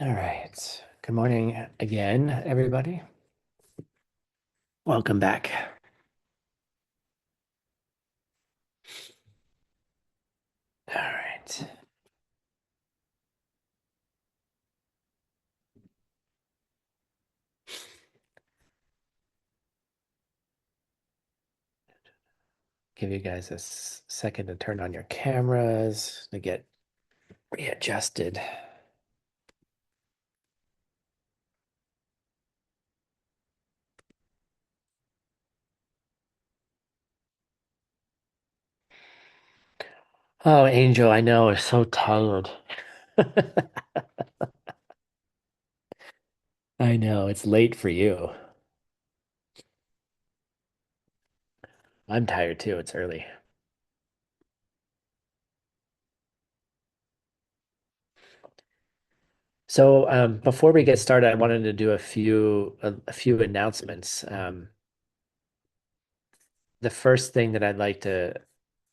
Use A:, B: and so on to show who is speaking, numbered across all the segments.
A: All right. Good morning again, everybody. Welcome back. All right. Give you guys a second to turn on your cameras to get readjusted. Oh, Angel, I know, I'm so tired. I know, it's late for you. I'm tired too. It's early. So, before we get started, I wanted to do a few announcements. The first thing that I'd like to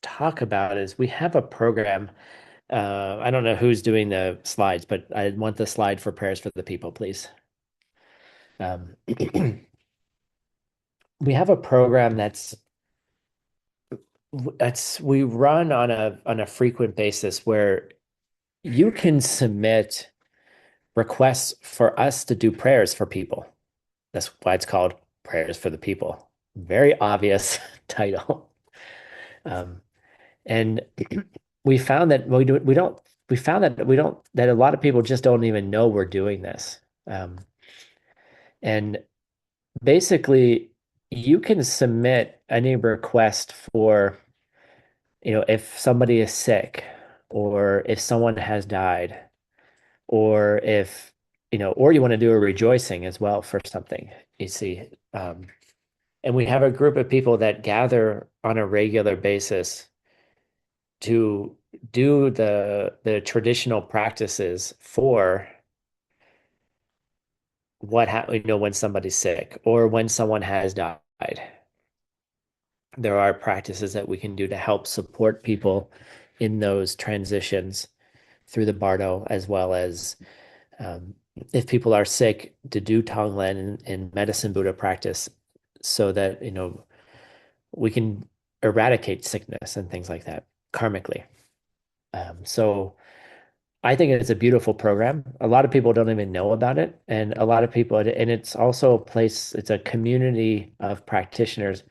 A: talk about is we have a program. I don't know who's doing the slides, but I want the slide for prayers for the people, please. Um, we have a program that's we run on a frequent basis where you can submit requests for us to do prayers for people. That's why it's called Prayers for the People. Very obvious title. Um, and we found that we don't we found that we don't that a lot of people just don't even know we're doing this. And basically, you can submit any request for, if somebody is sick or if someone has died or if, or you want to do a rejoicing as well for something, you see. And we have a group of people that gather on a regular basis to do the traditional practices for when somebody's sick or when someone has died. There are practices that we can do to help support people in those transitions through the bardo, as well as um, if people are sick, to do Tonglen and medicine Buddha practice so that we can eradicate sickness and things like that karmically. So I think it's a beautiful program. A lot of people don't even know about it, and a lot of people, and it's also a place, it's a community of practitioners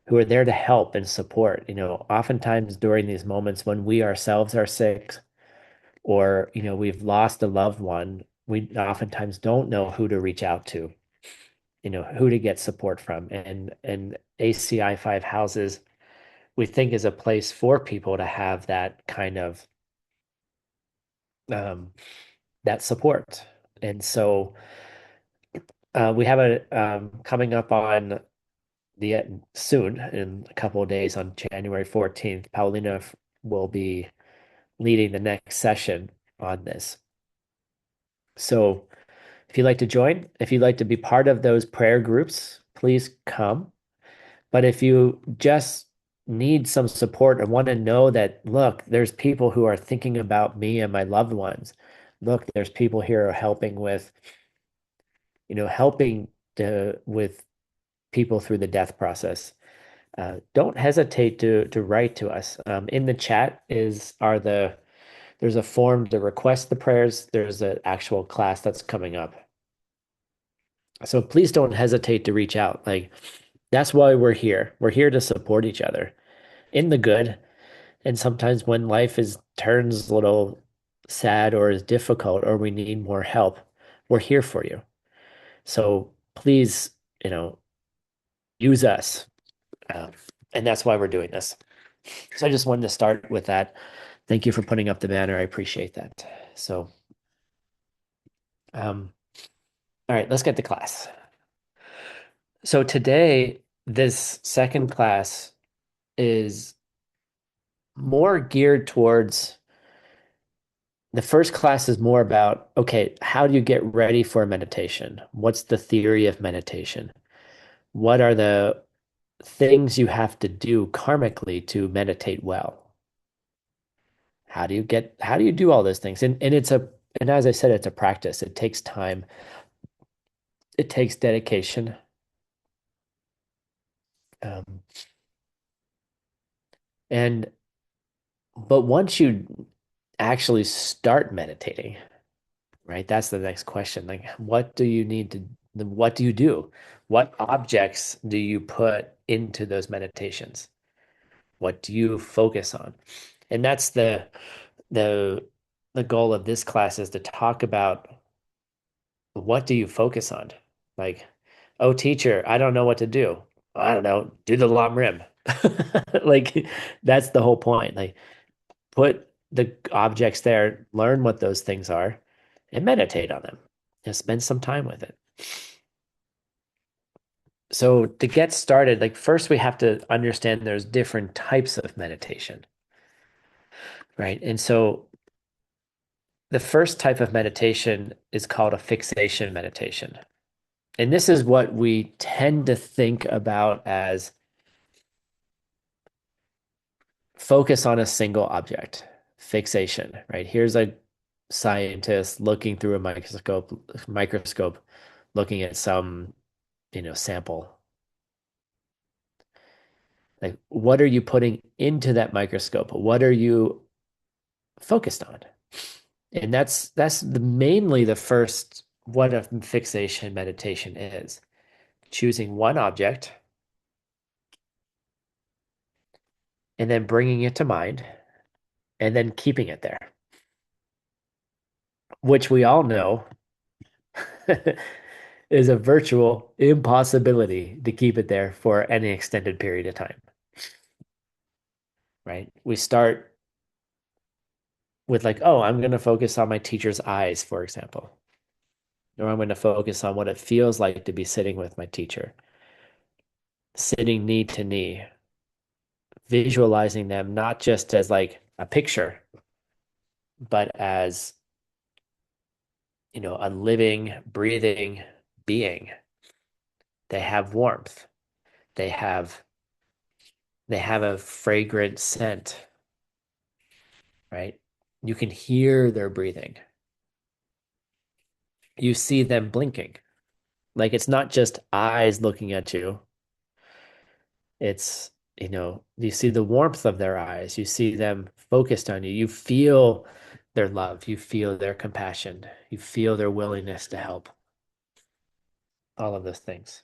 A: who are there to help and support. Oftentimes during these moments when we ourselves are sick or, we've lost a loved one, we oftentimes don't know who to reach out to, who to get support from. And ACI 5 houses, we think is a place for people to have that kind of um, that support. And so we have a coming up on the soon in a couple of days on January 14th. Paulina will be leading the next session on this. So if you'd like to join, if you'd like to be part of those prayer groups, please come. But if you just need some support and want to know that, look, there's people who are thinking about me and my loved ones. Look, there's people here helping helping with people through the death process. Don't hesitate to write to us. In the chat there's a form to request the prayers. There's an actual class that's coming up. So please don't hesitate to reach out. Like that's why we're here. We're here to support each other in the good. And sometimes when life is turns a little sad or is difficult or we need more help, we're here for you. So please, use us. Um, and that's why we're doing this. So I just wanted to start with that. Thank you for putting up the banner. I appreciate that. So, um, all right, let's get to class. So today, this second class is more geared towards the first class is more about, okay, how do you get ready for meditation? What's the theory of meditation? What are the things you have to do karmically to meditate well? How do you do all those things? And it's And as I said, it's a practice. It takes time. It takes dedication. Um, and but once you actually start meditating, right? That's the next question. Like, what do you need to, what do you do? What objects do you put into those meditations? What do you focus on? And that's the the goal of this class is to talk about what do you focus on? Like, oh, teacher, I don't know what to do. I don't know, do the lam rim. Like, that's the whole point. Like, put the objects there, learn what those things are, and meditate on them. And spend some time with it. So to get started, like first we have to understand there's different types of meditation, right? And so the first type of meditation is called a fixation meditation. And this is what we tend to think about as focus on a single object, fixation, right? Here's a scientist looking through a microscope, looking at some, sample. Like, what are you putting into that microscope? What are you focused on? And that's mainly the first what a fixation meditation is. Choosing one object and then bringing it to mind and then keeping it there, which we all know is a virtual impossibility to keep it there for any extended period of time, right? We start with like, oh, I'm going to focus on my teacher's eyes, for example, or I'm going to focus on what it feels like to be sitting with my teacher, sitting knee to knee, visualizing them not just as like a picture, but as, a living, breathing being. They have warmth. They have they have a fragrant scent, right? You can hear their breathing. You see them blinking. Like it's not just eyes looking at you. It's, you see the warmth of their eyes. You see them focused on you. You feel their love. You feel their compassion. You feel their willingness to help. All of those things.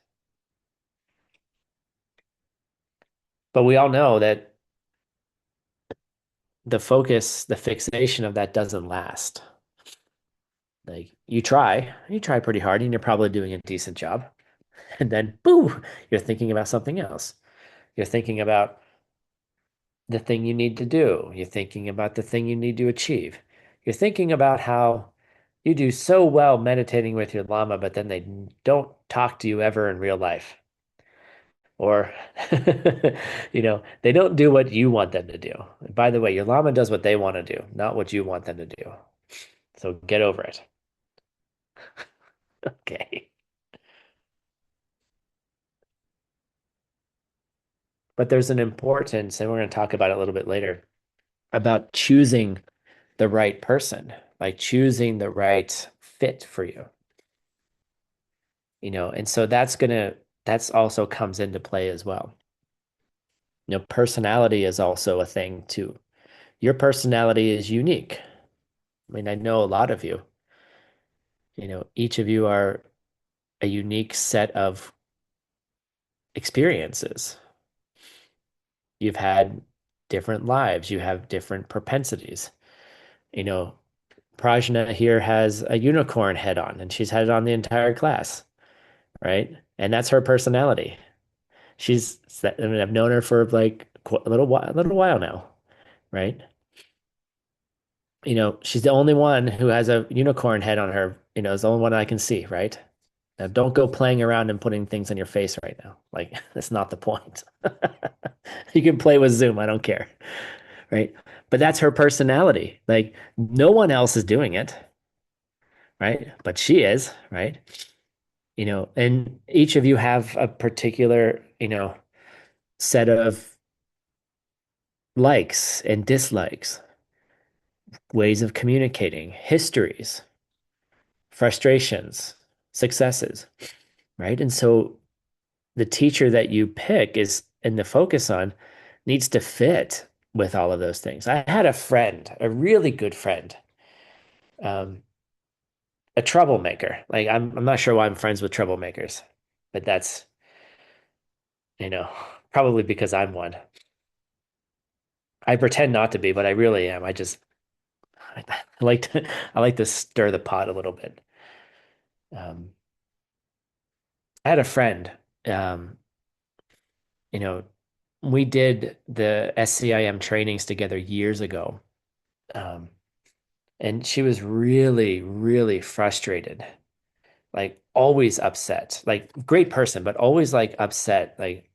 A: But we all know that the focus, the fixation of that doesn't last. Like you try pretty hard and you're probably doing a decent job. And then, boo, you're thinking about something else. You're thinking about the thing you need to do. You're thinking about the thing you need to achieve. You're thinking about how you do so well meditating with your Lama, but then they don't talk to you ever in real life. Or, they don't do what you want them to do. By the way, your Lama does what they want to do, not what you want them to do. So get over it. Okay. But there's an importance, and we're going to talk about it a little bit later, about choosing the right person, like choosing the right fit for you. And so that's also comes into play as well. Personality is also a thing too. Your personality is unique. I mean, I know a lot of you, each of you are a unique set of experiences. You've had different lives, you have different propensities. You know, Prajna here has a unicorn head on, and she's had it on the entire class, right? And that's her personality. I mean, I've known her for like a little while now, right? She's the only one who has a unicorn head on her, is the only one I can see, right? Now, don't go playing around and putting things on your face right now. Like, that's not the point. You can play with Zoom, I don't care, right? But that's her personality. Like, no one else is doing it, right? But she is, right? And each of you have a particular, set of likes and dislikes ways of communicating, histories, frustrations, successes, right? And so the teacher that you pick is and the focus on needs to fit with all of those things. I had a friend, a really good friend, um, a troublemaker. Like I'm not sure why I'm friends with troublemakers, but that's, you know, probably because I'm one. I pretend not to be, but I really am. I like to I like to stir the pot a little bit. Um, I had a friend, um, you know, we did the SCIM trainings together years ago. Um, and she was really, really frustrated, like always upset, like great person, but always like upset, like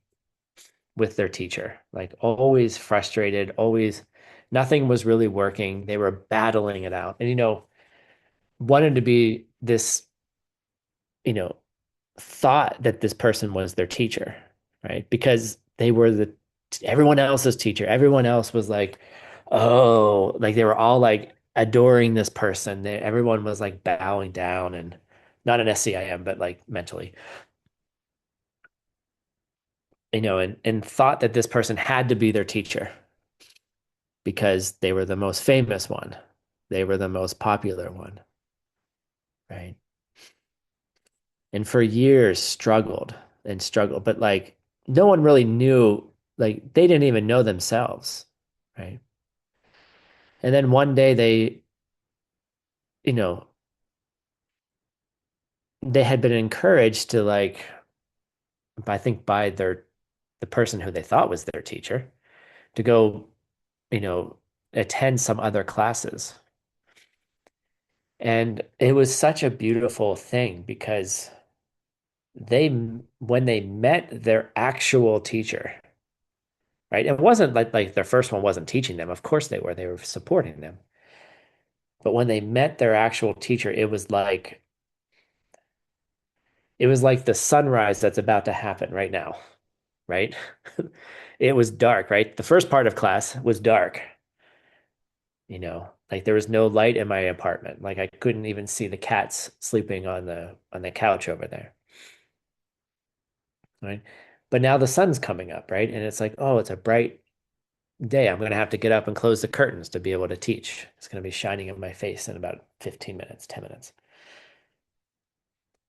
A: with their teacher, like always frustrated, always nothing was really working. They were battling it out. And, wanted to be this, you know, thought that this person was their teacher, right? Because they were everyone else's teacher. Everyone else was like, oh, like they were all like adoring this person. Everyone was like bowing down and not an SCIM, but like mentally, and thought that this person had to be their teacher because they were the most famous one. They were the most popular one, right? And for years struggled and struggled, but like no one really knew, like they didn't even know themselves, right? And then one day you know, they had been encouraged to like, I think by the person who they thought was their teacher to go, you know, attend some other classes. And it was such a beautiful thing because they, when they met their actual teacher, right? It wasn't like their first one wasn't teaching them. Of course they were supporting them. But when they met their actual teacher, it was like the sunrise that's about to happen right now, right? It was dark, right? The first part of class was dark, like there was no light in my apartment. Like I couldn't even see the cats sleeping on the couch over there, right? But now the sun's coming up, right? And it's like, oh, it's a bright day. I'm going to have to get up and close the curtains to be able to teach. It's going to be shining in my face in about 15 minutes, 10 minutes.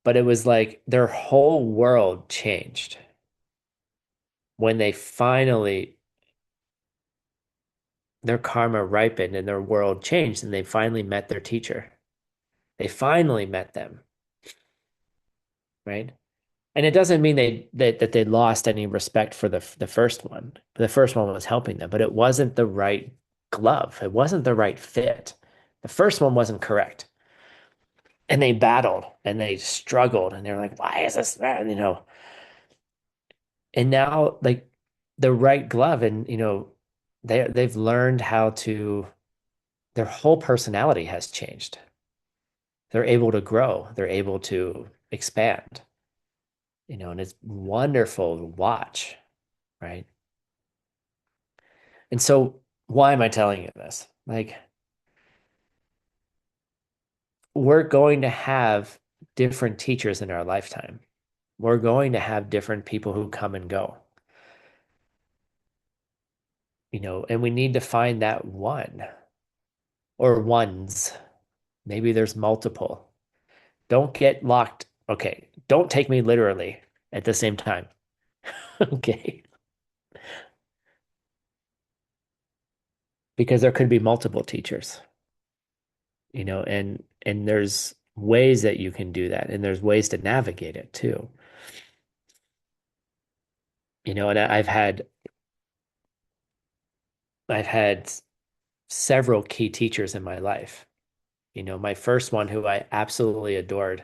A: But it was like their whole world changed when they finally, their karma ripened and their world changed and they finally met their teacher. They finally met them, right? And it doesn't mean that they lost any respect for the first one. The first one was helping them, but it wasn't the right glove. It wasn't the right fit. The first one wasn't correct. And they battled and they struggled and they were like, why is this? And now like the right glove and they've learned how to, their whole personality has changed. They're able to grow, they're able to expand, and it's wonderful to watch, right? And so why am I telling you this? Like we're going to have different teachers in our lifetime. We're going to have different people who come and go, and we need to find that one or ones. Maybe there's multiple. Don't get locked. Okay. Don't take me literally at the same time. Okay. Because there could be multiple teachers, and there's ways that you can do that, and there's ways to navigate it too. And I've had several key teachers in my life. My first one who I absolutely adored,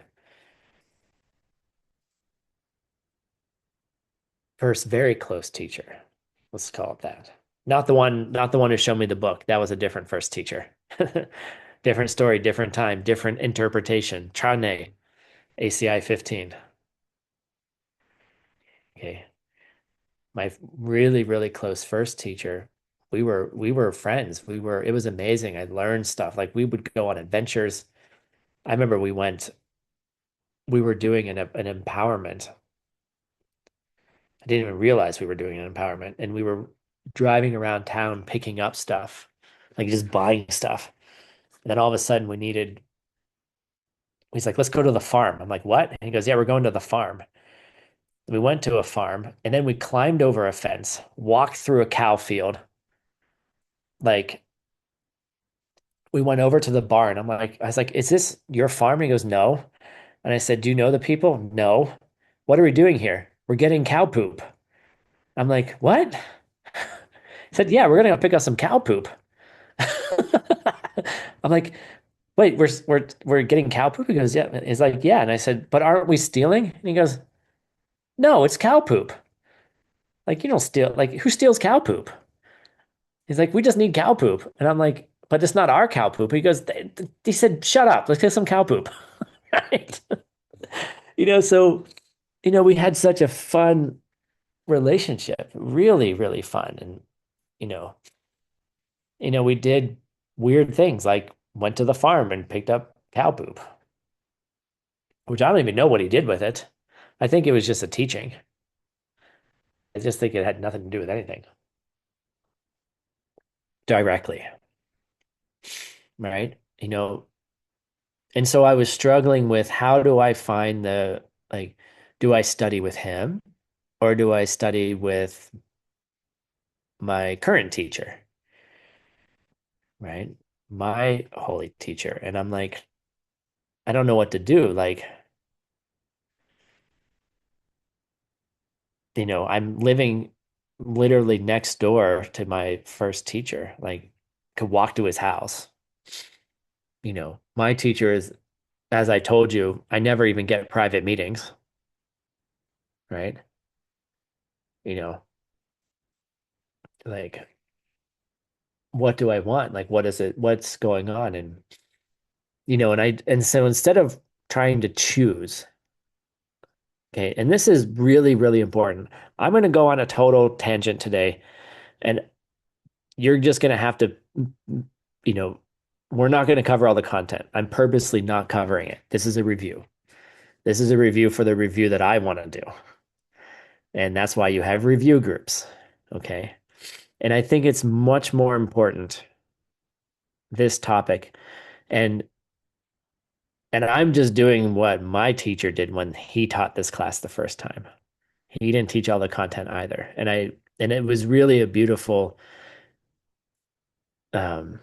A: first very close teacher. Let's call it that. Not the one who showed me the book. That was a different first teacher. Different story, different time, different interpretation. Chane, ACI 15. Okay. My really, really close first teacher. we were friends. It was amazing. I learned stuff. Like we would go on adventures. I remember we were doing an empowerment. I didn't even realize we were doing an empowerment, and we were driving around town picking up stuff, like just buying stuff. And then all of a sudden he's like, let's go to the farm. I'm like, what? And he goes, yeah, we're going to the farm. We went to a farm and then we climbed over a fence, walked through a cow field. Like we went over to the barn. I was like, is this your farm? He goes, no. And I said, do you know the people? No. What are we doing here? We're getting cow poop. I'm like, what? He said, yeah, we're gonna go pick up some cow poop. I'm like, wait, we're getting cow poop? He goes, yeah. He's like, yeah. And I said, but aren't we stealing? And he goes, no, it's cow poop. Like, you don't steal, like, who steals cow poop? He's like, we just need cow poop. And I'm like, but it's not our cow poop. He goes, he said, shut up. Let's get some cow poop. Right. So, we had such a fun relationship, really, really fun. And, you know, we did weird things like went to the farm and picked up cow poop, which I don't even know what he did with it. I think it was just a teaching. I just think it had nothing to do with anything directly, right? And so I was struggling with how do I find like, do I study with him or do I study with my current teacher, right? My holy teacher. And I'm like, I don't know what to do. Like, I'm living literally next door to my first teacher, like, could walk to his house. My teacher is, as I told you, I never even get private meetings, right? You know, like, what do I want? Like, what is it? What's going on? And so instead of trying to choose, okay, and this is really, really important. I'm going to go on a total tangent today, and you're just going to have to, you know, we're not going to cover all the content. I'm purposely not covering it. This is a review. This is a review for the review that I want to do. And that's why you have review groups. Okay. And I think it's much more important, this topic. And I'm just doing what my teacher did when he taught this class the first time. He didn't teach all the content either. And it was really a beautiful, um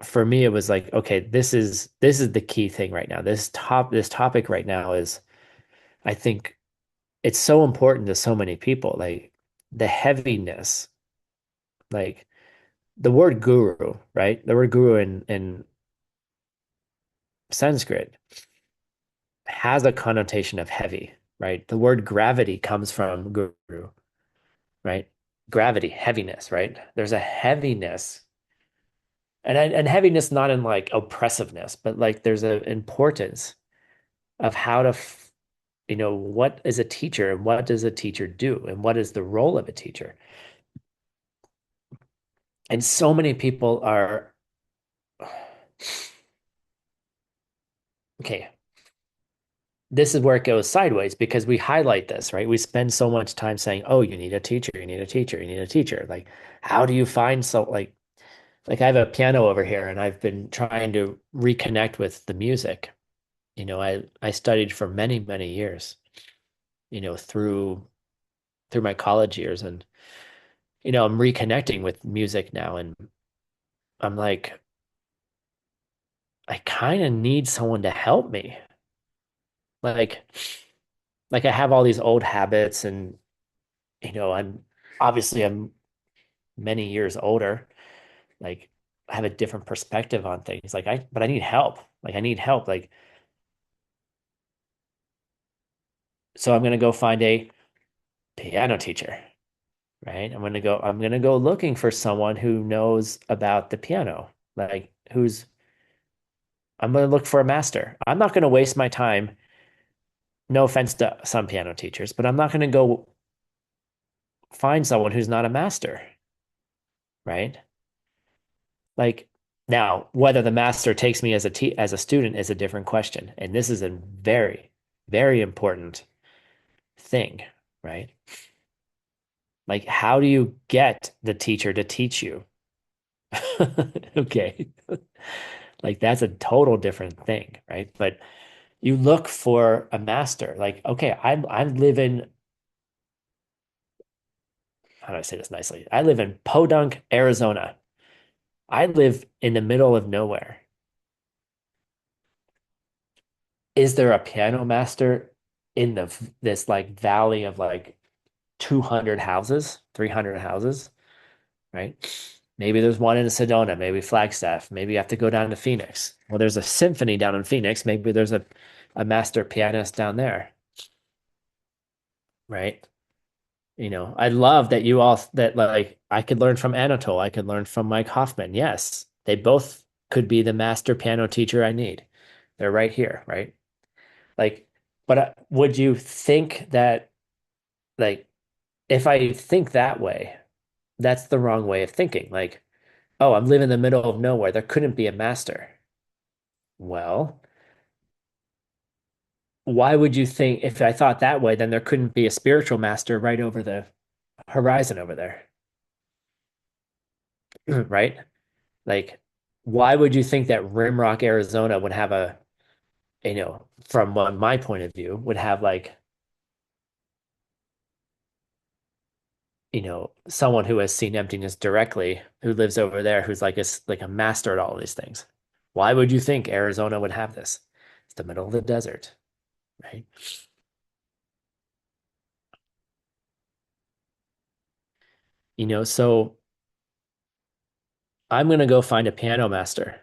A: for me it was like, okay, this is the key thing right now. This topic right now is, I think it's so important to so many people, like the heaviness, like the word guru, right? The word guru in Sanskrit has a connotation of heavy, right? The word gravity comes from guru, right? Gravity, heaviness, right? There's a heaviness, and heaviness not in like oppressiveness, but like there's an importance of how to, what is a teacher and what does a teacher do and what is the role of a teacher. And so many people are, okay, this is where it goes sideways because we highlight this, right? We spend so much time saying, "Oh, you need a teacher, you need a teacher, you need a teacher." Like, how do you find like I have a piano over here and I've been trying to reconnect with the music. I studied for many, many years, through my college years, and I'm reconnecting with music now, and I'm like, I kind of need someone to help me. Like I have all these old habits, and I'm many years older. Like I have a different perspective on things. But I need help. Like I need help. Like, so I'm gonna go find a piano teacher, right? I'm gonna go looking for someone who knows about the piano. Like I'm gonna look for a master. I'm not gonna waste my time. No offense to some piano teachers, but I'm not gonna go find someone who's not a master. right? Like now, whether the master takes me as as a student is a different question. And this is a very, very important thing, right? Like, how do you get the teacher to teach you? Okay. Like that's a total different thing, right? But you look for a master. Like, okay, I live in, how do I say this nicely? I live in Podunk, Arizona. I live in the middle of nowhere. Is there a piano master in this like valley of like 200 houses, 300 houses, right? Maybe there's one in Sedona, maybe Flagstaff, maybe you have to go down to Phoenix. Well, there's a symphony down in Phoenix. Maybe there's a master pianist down there, right? I love that you all that like I could learn from Anatole, I could learn from Mike Hoffman. Yes, they both could be the master piano teacher I need. They're right here, right? Like, but would you think that like if I think that way, that's the wrong way of thinking. Like, oh, I'm living in the middle of nowhere. There couldn't be a master. Well, why would you think if I thought that way, then there couldn't be a spiritual master right over the horizon over there, right? Like, why would you think that Rimrock, Arizona would have from my point of view, would have like, someone who has seen emptiness directly, who lives over there, who's like a master at all of these things. Why would you think Arizona would have this? It's the middle of the desert, right? So I'm gonna go find a piano master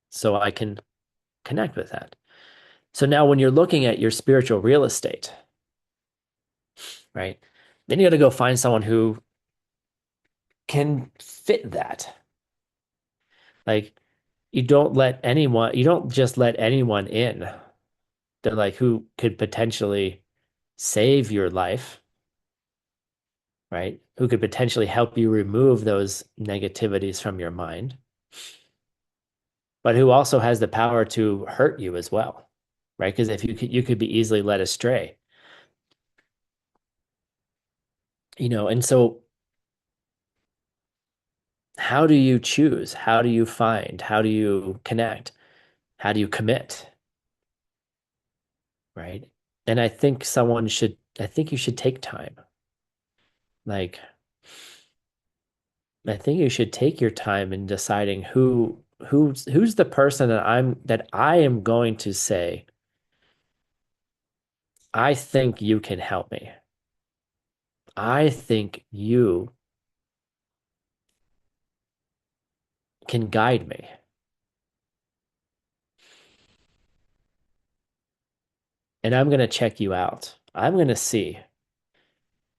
A: so I can connect with that. So now when you're looking at your spiritual real estate, right? Then you got to go find someone who can fit that. Like you don't just let anyone in that like who could potentially save your life, right? Who could potentially help you remove those negativities from your mind, but who also has the power to hurt you as well, right? Because if you could be easily led astray, and so how do you choose? How do you find? How do you connect? How do you commit? Right? And I think you should take time. Like, I think you should take your time in deciding who's the person that I am going to say, I think you can help me. I think you can guide me. And I'm going to check you out. I'm going to see,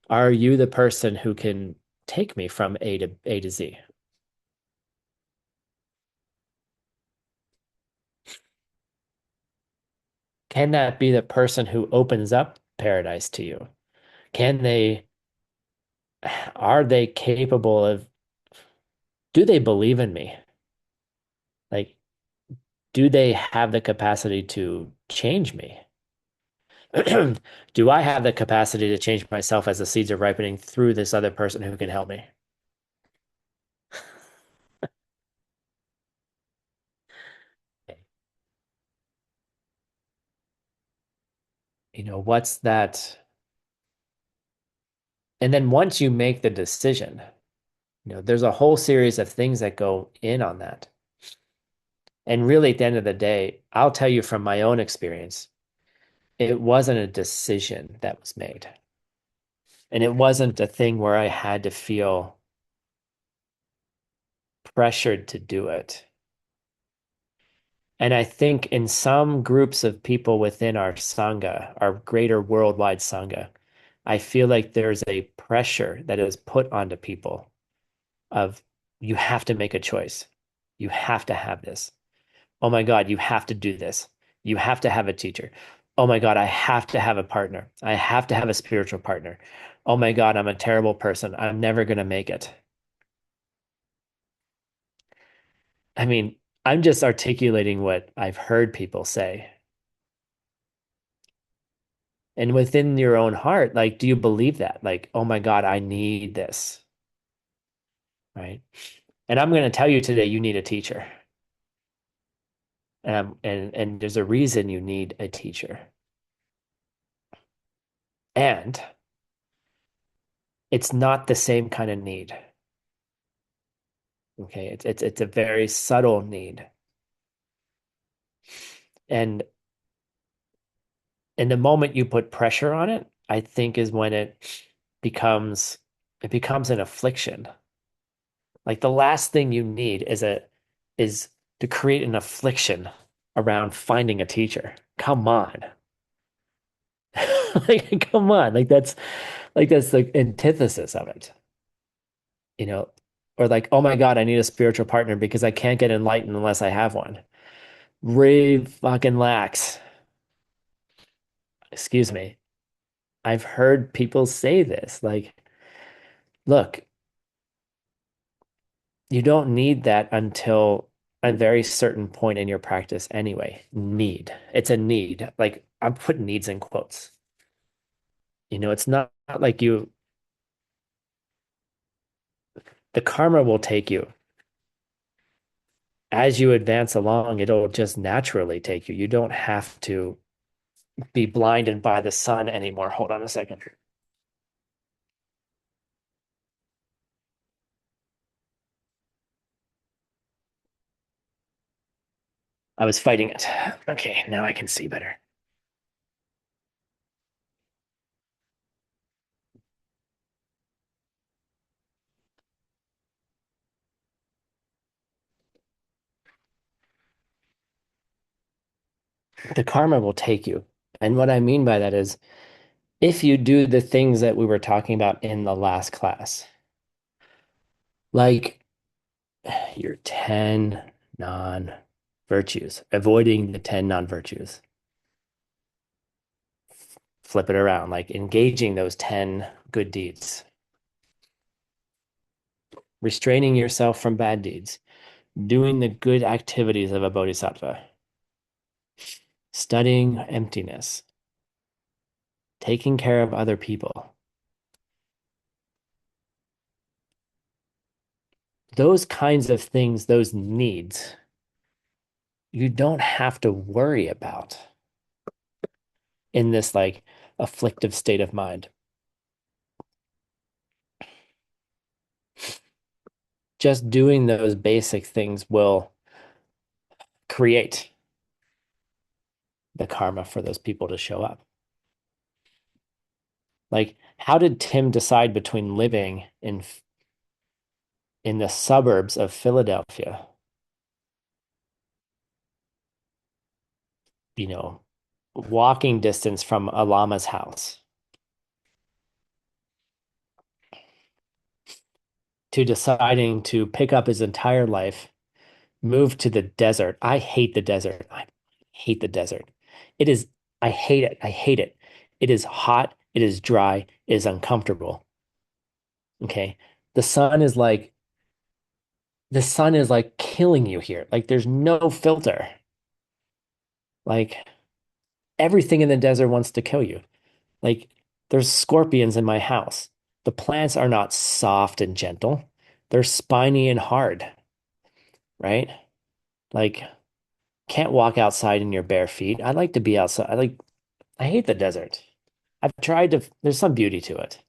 A: are you the person who can take me from A to Z? Can that be the person who opens up paradise to you? Can they, are they capable of, do they believe in me? Like, do they have the capacity to change me? Do I have the capacity to change myself as the seeds are ripening through this other person who can help me? What's that? And then once you make the decision, there's a whole series of things that go in on that. And really, at the end of the day, I'll tell you from my own experience, it wasn't a decision that was made. And it wasn't a thing where I had to feel pressured to do it. And I think in some groups of people within our Sangha, our greater worldwide Sangha, I feel like there's a pressure that is put onto people of you have to make a choice. You have to have this. Oh my God, you have to do this. You have to have a teacher. Oh my God, I have to have a partner. I have to have a spiritual partner. Oh my God, I'm a terrible person. I'm never going to make it. I mean, I'm just articulating what I've heard people say. And within your own heart, like, do you believe that? Like, oh my God, I need this, right? And I'm going to tell you today, you need a teacher. And there's a reason you need a teacher. And it's not the same kind of need. Okay, it's a very subtle need. And the moment you put pressure on it, I think is when becomes it becomes an affliction. Like the last thing you need is to create an affliction around finding a teacher. Come on. Like come on. Like that's the antithesis of it. You know, or like, oh my God, I need a spiritual partner because I can't get enlightened unless I have one. Re fucking lax. Excuse me. I've heard people say this. Like, look, you don't need that until a very certain point in your practice anyway. Need. It's a need. Like I'm putting needs in quotes. It's not like the karma will take you. As you advance along, it'll just naturally take you. You don't have to be blinded by the sun anymore. Hold on a second. I was fighting it. Okay, now I can see better. The karma will take you. And what I mean by that is if you do the things that we were talking about in the last class, like your 10 non virtues, avoiding the 10 non virtues, flip it around, like engaging those 10 good deeds, restraining yourself from bad deeds, doing the good activities of a bodhisattva, studying emptiness, taking care of other people. Those kinds of things, those needs, you don't have to worry about in this like afflictive state of mind. Just doing those basic things will create the karma for those people to show up. Like, how did Tim decide between living in the suburbs of Philadelphia, you know, walking distance from a lama's house, to deciding to pick up his entire life, move to the desert? I hate the desert. I hate the desert. It is, I hate it. I hate it. It is hot. It is dry. It is uncomfortable. Okay. The sun is like, the sun is like killing you here. Like there's no filter. Like everything in the desert wants to kill you. Like there's scorpions in my house. The plants are not soft and gentle. They're spiny and hard, right? Like can't walk outside in your bare feet. I like to be outside. I hate the desert. I've tried to, there's some beauty to it.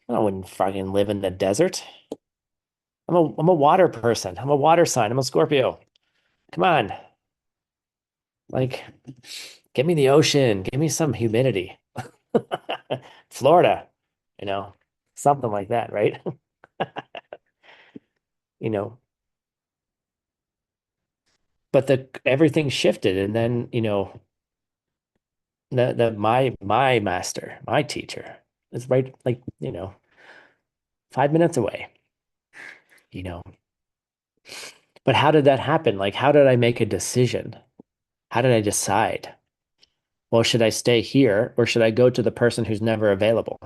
A: I wouldn't fucking live in the desert. I'm a water person. I'm a water sign. I'm a Scorpio. Come on. Like, give me the ocean. Give me some humidity. Florida, you know, something like that, right? You know, but the everything shifted, and then my master, my teacher, is right like 5 minutes away. You know, but how did that happen? Like, how did I make a decision? How did I decide? Well, should I stay here or should I go to the person who's never available?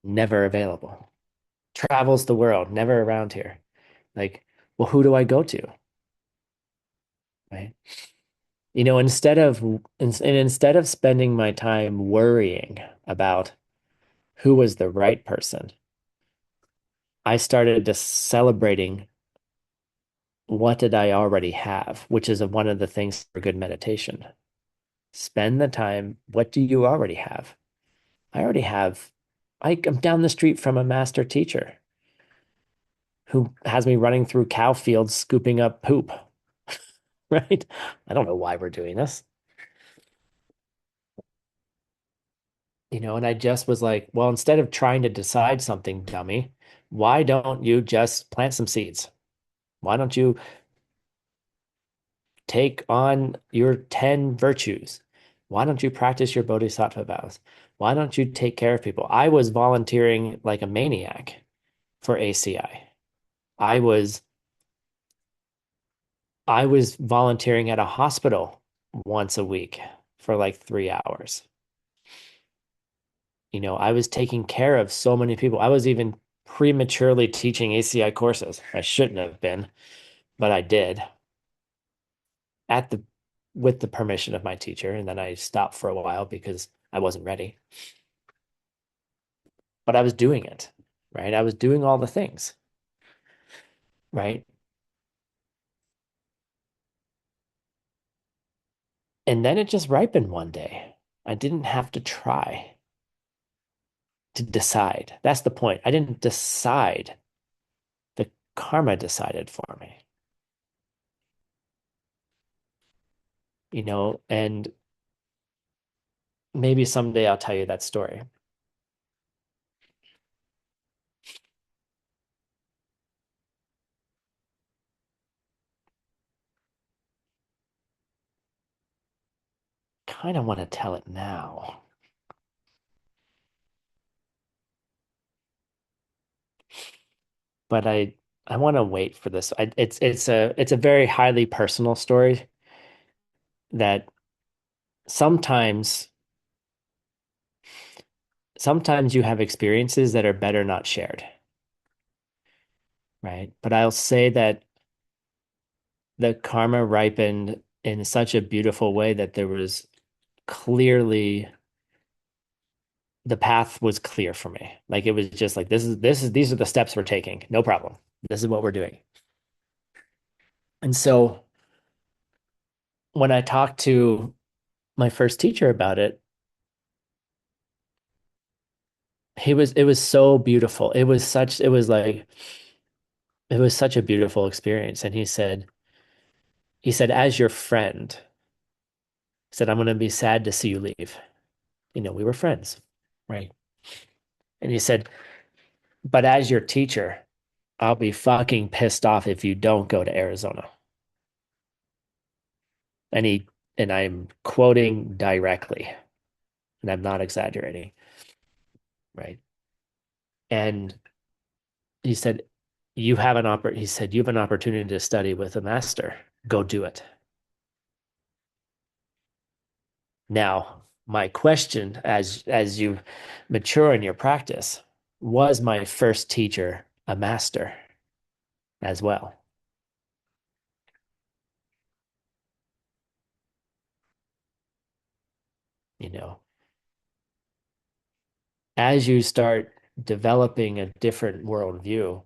A: never available. Travels the world, never around here. Like, well, who do I go to? Right? Instead of spending my time worrying about who was the right person, I started just celebrating what did I already have, which is one of the things for good meditation. Spend the time. What do you already have? I already have, I'm down the street from a master teacher who has me running through cow fields scooping up poop, right? I don't know why we're doing this, and I just was like, well, instead of trying to decide something, dummy, why don't you just plant some seeds? Why don't you take on your 10 virtues? Why don't you practice your bodhisattva vows? Why don't you take care of people? I was volunteering like a maniac for ACI. I was I was volunteering at a hospital once a week for like 3 hours. I was taking care of so many people. I was even prematurely teaching ACI courses. I shouldn't have been, but I did at the with the permission of my teacher. And then I stopped for a while because I wasn't ready. But I was doing it, right? I was doing all the things, right? And then it just ripened one day. I didn't have to try to decide. That's the point. I didn't decide. The karma decided for me, and maybe someday I'll tell you that story. Kind of want to tell it now, but I want to wait for this. It's a very highly personal story that sometimes sometimes you have experiences that are better not shared, right? But I'll say that the karma ripened in such a beautiful way that there was clearly the path was clear for me. Like it was just like these are the steps we're taking. No problem. This is what we're doing. And so when I talked to my first teacher about it, it was so beautiful. It was such a beautiful experience. And he said, as your friend, he said, I'm gonna be sad to see you leave. We were friends, right? And he said, but as your teacher, I'll be fucking pissed off if you don't go to Arizona. And I'm quoting directly, and I'm not exaggerating, right? And he said, he said, you have an opportunity to study with a master. Go do it. Now, my question as you mature in your practice, was my first teacher a master as well? You know, as you start developing a different worldview,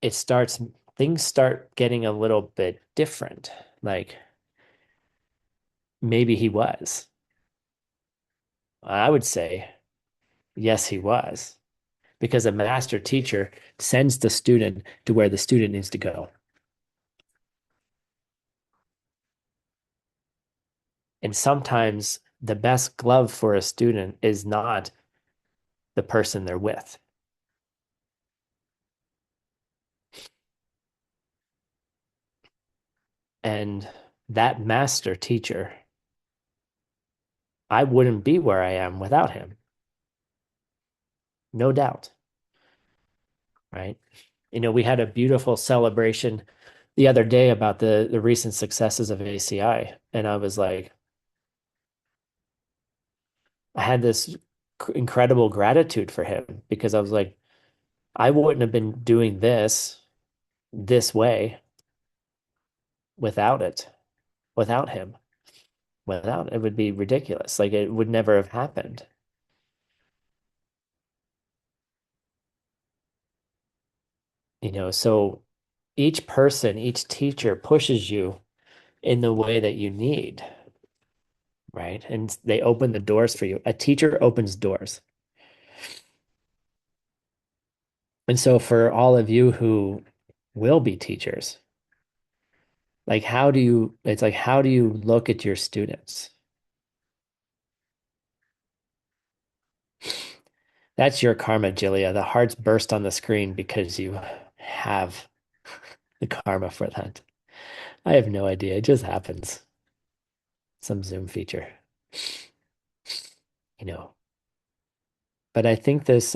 A: it starts things start getting a little bit different. Like maybe he was. I would say yes, he was. Because a master teacher sends the student to where the student needs to go. And sometimes the best glove for a student is not the person they're with. And that master teacher, I wouldn't be where I am without him. No doubt. Right. We had a beautiful celebration the other day about the recent successes of ACI. And I was like, I had this incredible gratitude for him because I was like, I wouldn't have been doing this way without it, without him, without it would be ridiculous. Like it would never have happened, So each person, each teacher pushes you in the way that you need, right? And they open the doors for you. A teacher opens doors. And so for all of you who will be teachers, like how do you look at your students? That's your karma, Jilia. The hearts burst on the screen because you have the karma for that. I have no idea. It just happens. Some Zoom feature, you know. But I think there's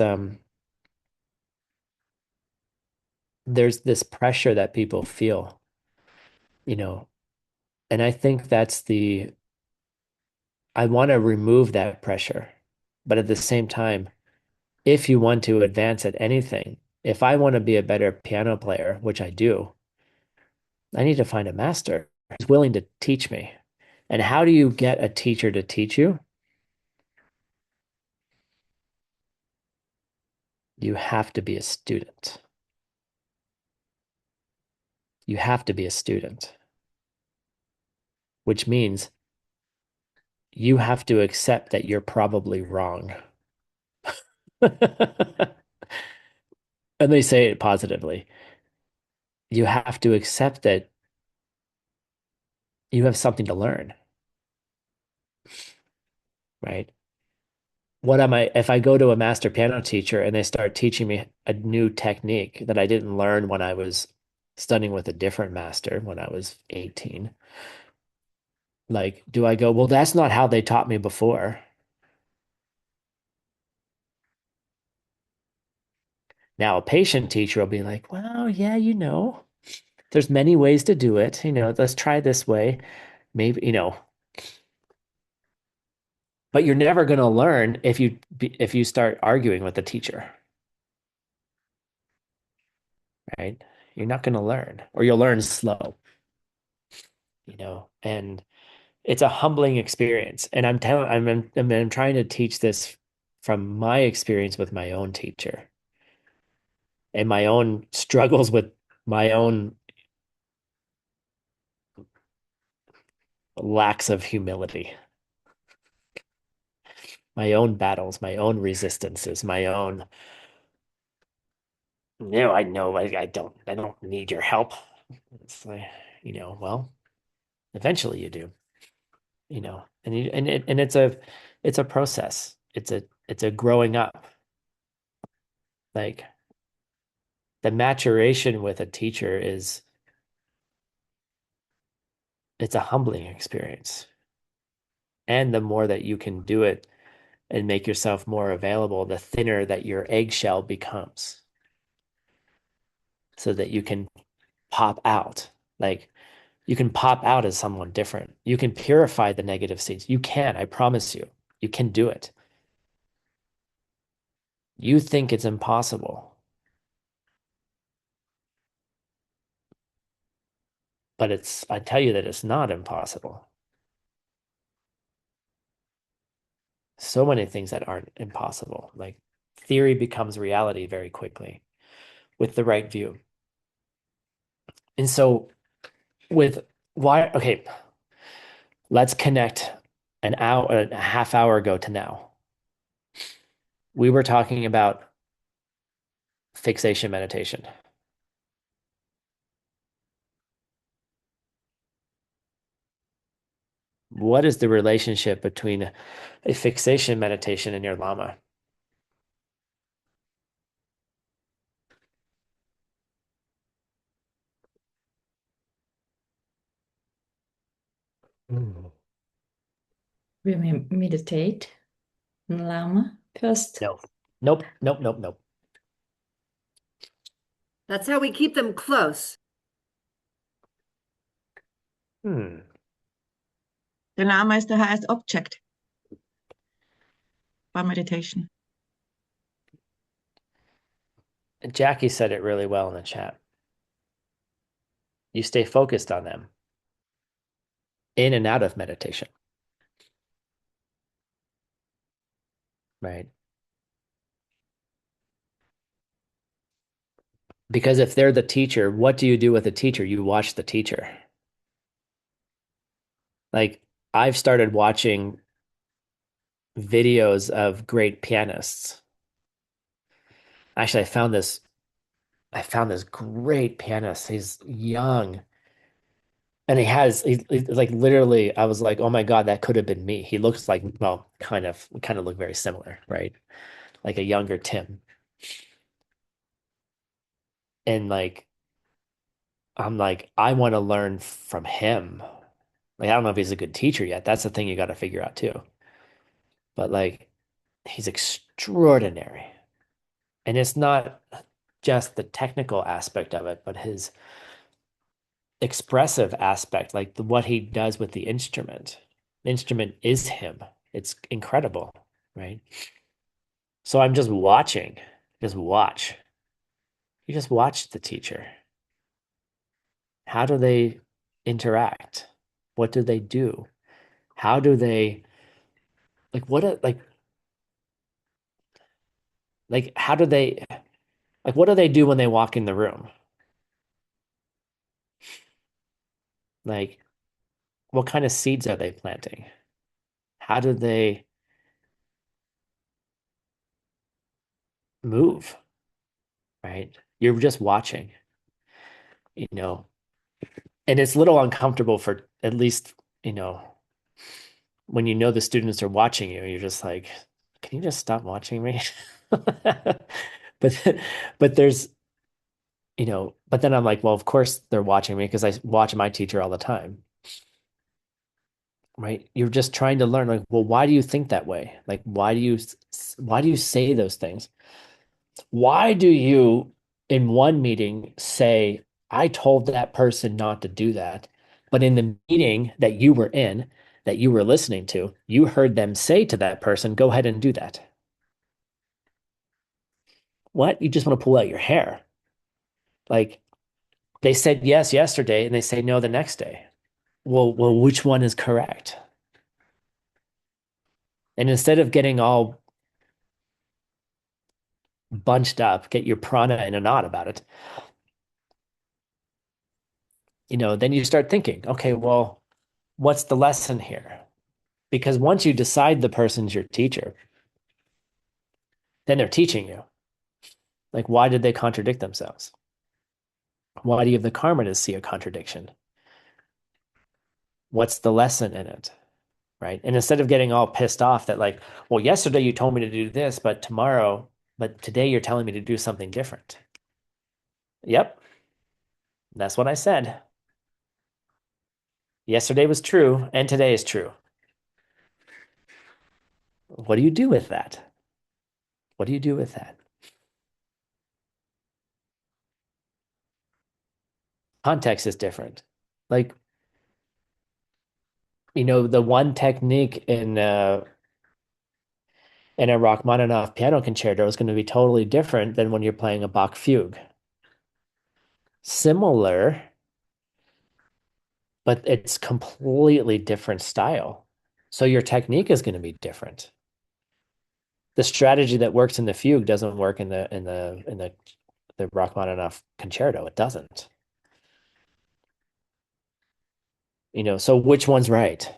A: this pressure that people feel, you know, and I think I want to remove that pressure. But at the same time, if you want to advance at anything, if I want to be a better piano player, which I do, I need to find a master who's willing to teach me. And how do you get a teacher to teach you? You have to be a student. You have to be a student, which means you have to accept that you're probably wrong. And they say it positively. You have to accept that you have something to learn, right? If I go to a master piano teacher and they start teaching me a new technique that I didn't learn when I was studying with a different master when I was 18, like, do I go, well, that's not how they taught me before. Now, a patient teacher will be like, well, yeah, there's many ways to do it. Let's try this way. Maybe, but you're never going to learn if you start arguing with the teacher, right? You're not going to learn, or you'll learn slow, and it's a humbling experience. And I'm trying to teach this from my experience with my own teacher and my own struggles with my own lacks of humility, my own battles, my own resistances, my own, I know I don't need your help. It's like, well, eventually you do, and it's a process. It's a growing up. Like the maturation with a teacher it's a humbling experience. And the more that you can do it and make yourself more available, the thinner that your eggshell becomes so that you can pop out. Like you can pop out as someone different. You can purify the negative seeds. You can, I promise you. You can do it. You think it's impossible, but I tell you that it's not impossible. So many things that aren't impossible. Like theory becomes reality very quickly with the right view. And so with why, okay, let's connect a half hour ago to now. We were talking about fixation meditation. What is the relationship between a fixation meditation and your Lama? Mm.
B: We may meditate in Lama first.
A: No. Nope. Nope. Nope. Nope.
C: That's how we keep them close.
A: Hmm.
D: The Lama is the highest object. by meditation?
A: Jackie said it really well in the chat. You stay focused on them in and out of meditation, right? Because if they're the teacher, what do you do with the teacher? You watch the teacher. Like, I've started watching videos of great pianists. Actually, I found this great pianist. He's young. And he's like literally, I was like, oh my God, that could have been me. He looks like, well, we kind of look very similar, right? Like a younger Tim. And like, I'm like, I want to learn from him. Like, I don't know if he's a good teacher yet. That's the thing you got to figure out too. But like, he's extraordinary. And it's not just the technical aspect of it, but his expressive aspect, like what he does with the instrument. The instrument is him. It's incredible, right? So I'm just watching. Just watch. You just watch the teacher. How do they interact? What do they do? How do they like how do they like what do they do when they walk in the room? Like what kind of seeds are they planting? How do they move? Right? You're just watching, you know, and it's a little uncomfortable for at least, you know, when you know the students are watching you, you're just like, can you just stop watching me? But but there's, you know, but then I'm like, well, of course they're watching me because I watch my teacher all the time, right? You're just trying to learn, like, well, why do you think that way? Like, why do you say those things? Why do you, in one meeting, say, I told that person not to do that, but in the meeting that you were in, that you were listening to, you heard them say to that person, go ahead and do that. What? You just want to pull out your hair. Like they said yes yesterday and they say no the next day. Well, which one is correct? And instead of getting all bunched up, get your prana in a knot about it, you know, then you start thinking, okay, well, what's the lesson here? Because once you decide the person's your teacher, then they're teaching you. Like, why did they contradict themselves? Why do you have the karma to see a contradiction? What's the lesson in it? Right. And instead of getting all pissed off that, like, well, yesterday you told me to do this, but today you're telling me to do something different. Yep. That's what I said. Yesterday was true, and today is true. What do you do with that? What do you do with that? Context is different. Like, you know, the one technique in a Rachmaninoff piano concerto is going to be totally different than when you're playing a Bach fugue. Similar, but it's completely different style. So your technique is going to be different. The strategy that works in the fugue doesn't work in the Rachmaninoff concerto. It doesn't. You know, so which one's right?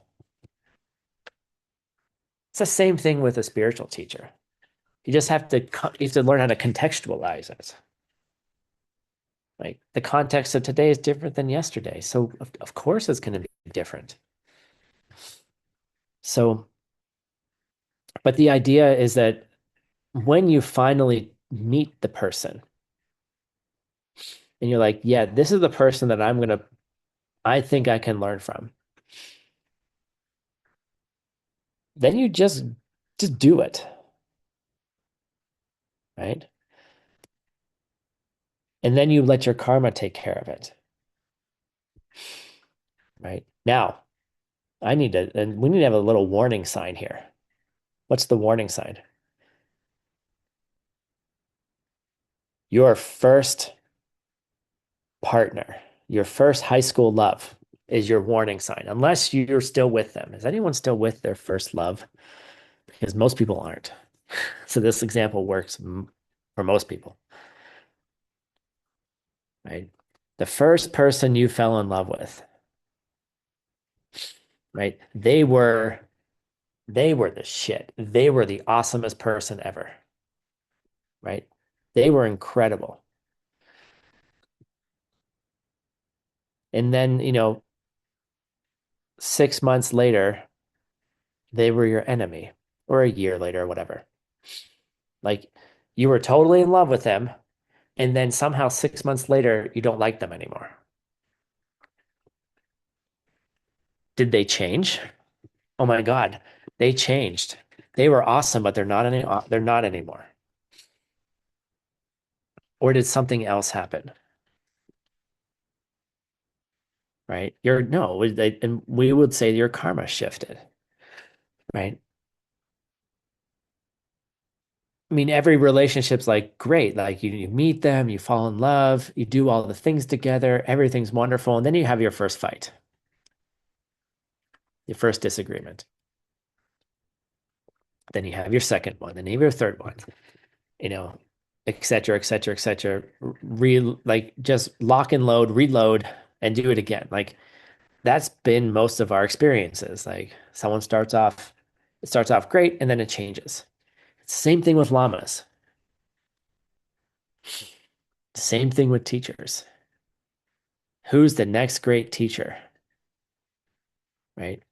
A: It's the same thing with a spiritual teacher. You have to learn how to contextualize it. Like the context of today is different than yesterday. So of course it's going to be different. So, but the idea is that when you finally meet the person and you're like, yeah, this is the person that I think I can learn from, then you just do it, right? And then you let your karma take care of it, right? Now, and we need to have a little warning sign here. What's the warning sign? Your first partner, your first high school love is your warning sign, unless you're still with them. Is anyone still with their first love? Because most people aren't. So this example works for most people, right? The first person you fell in love with, right? They were the shit. They were the awesomest person ever, right? They were incredible. And then, 6 months later, they were your enemy, or a year later, or whatever. Like you were totally in love with them, and then somehow 6 months later, you don't like them anymore. Did they change? Oh my God, they changed. They were awesome, but they're not anymore. Or did something else happen? Right? No, and we would say your karma shifted, right? I mean, every relationship's like great. Like you meet them, you fall in love, you do all the things together, everything's wonderful, and then you have your first fight, your first disagreement. Then you have your second one, then you have your third one, you know, et cetera, et cetera, et cetera. Like just lock and load, reload, and do it again. Like that's been most of our experiences. Like it starts off great, and then it changes. Same thing with llamas. Same thing with teachers. Who's the next great teacher, right?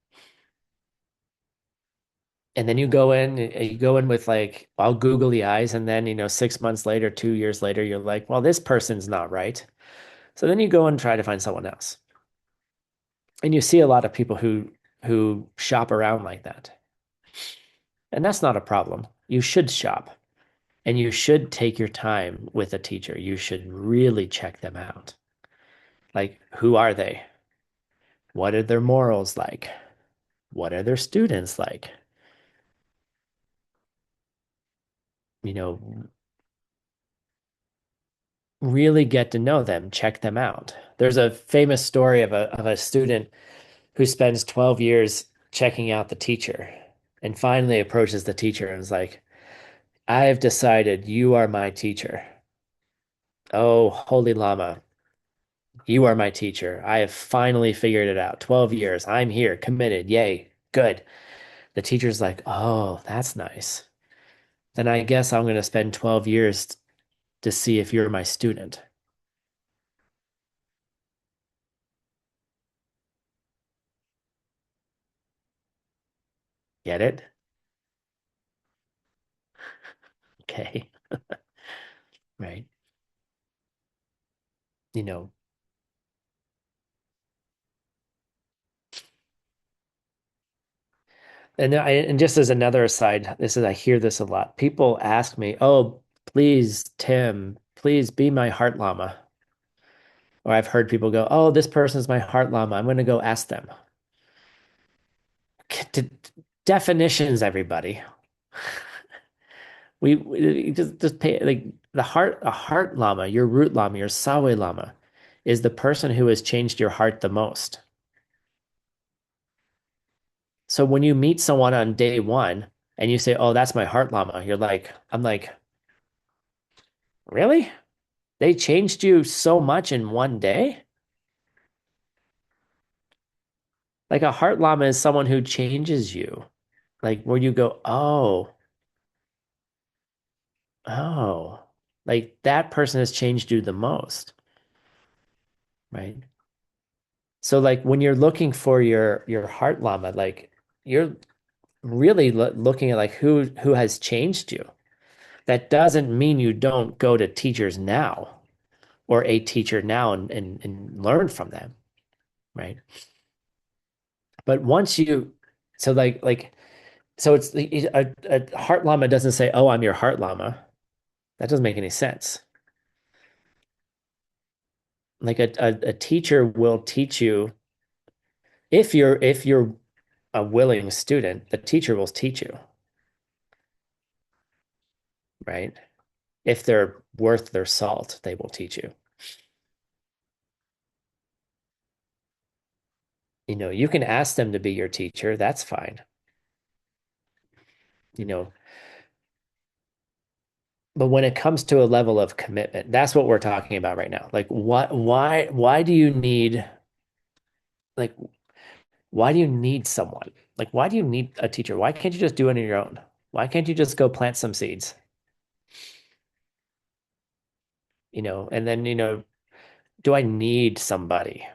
A: And then you go in with like all googly eyes, and then 6 months later, 2 years later, you're like, well, this person's not right. So then you go and try to find someone else. And you see a lot of people who shop around like that. And that's not a problem. You should shop, and you should take your time with a teacher. You should really check them out. Like, who are they? What are their morals like? What are their students like? You know, really get to know them, check them out. There's a famous story of a student who spends 12 years checking out the teacher and finally approaches the teacher and is like, I have decided you are my teacher. Oh, Holy Lama, you are my teacher. I have finally figured it out. 12 years. I'm here, committed. Yay. Good. The teacher's like, oh, that's nice. Then I guess I'm going to spend 12 years to see if you're my student. Get it? Okay. Right. You know, and just as another aside, I hear this a lot. People ask me, "Oh, please, Tim, please be my heart llama." Or I've heard people go, "Oh, this person's my heart llama. I'm going to go ask them." D- Definitions, everybody. We just pay like a heart llama, your root llama, your Sawe llama, is the person who has changed your heart the most. So when you meet someone on day one and you say, "Oh, that's my heart llama," I'm like, really? They changed you so much in one day? Like a heart llama is someone who changes you. Like where you go, oh, like that person has changed you the most, right? So like when you're looking for your heart llama, like you're really looking at like who has changed you. That doesn't mean you don't go to teachers now or a teacher now and learn from them, right? But once you, so like so it's a heart llama doesn't say, "Oh, I'm your heart llama." That doesn't make any sense. Like a teacher will teach you if you're a willing student, the teacher will teach you. right? If they're worth their salt, they will teach you. You can ask them to be your teacher. That's fine. You know, but when it comes to a level of commitment, that's what we're talking about right now. Like why do you need like why do you need someone? Like why do you need a teacher? Why can't you just do it on your own? Why can't you just go plant some seeds? And then, do I need somebody?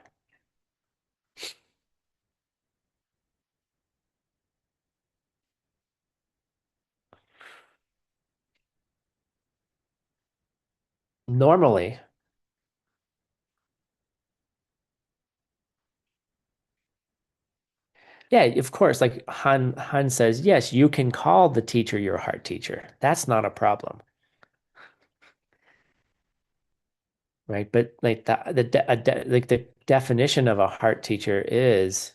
A: Normally, yeah, of course, like Han says, yes, you can call the teacher your heart teacher. That's not a problem, right? But like like the definition of a heart teacher is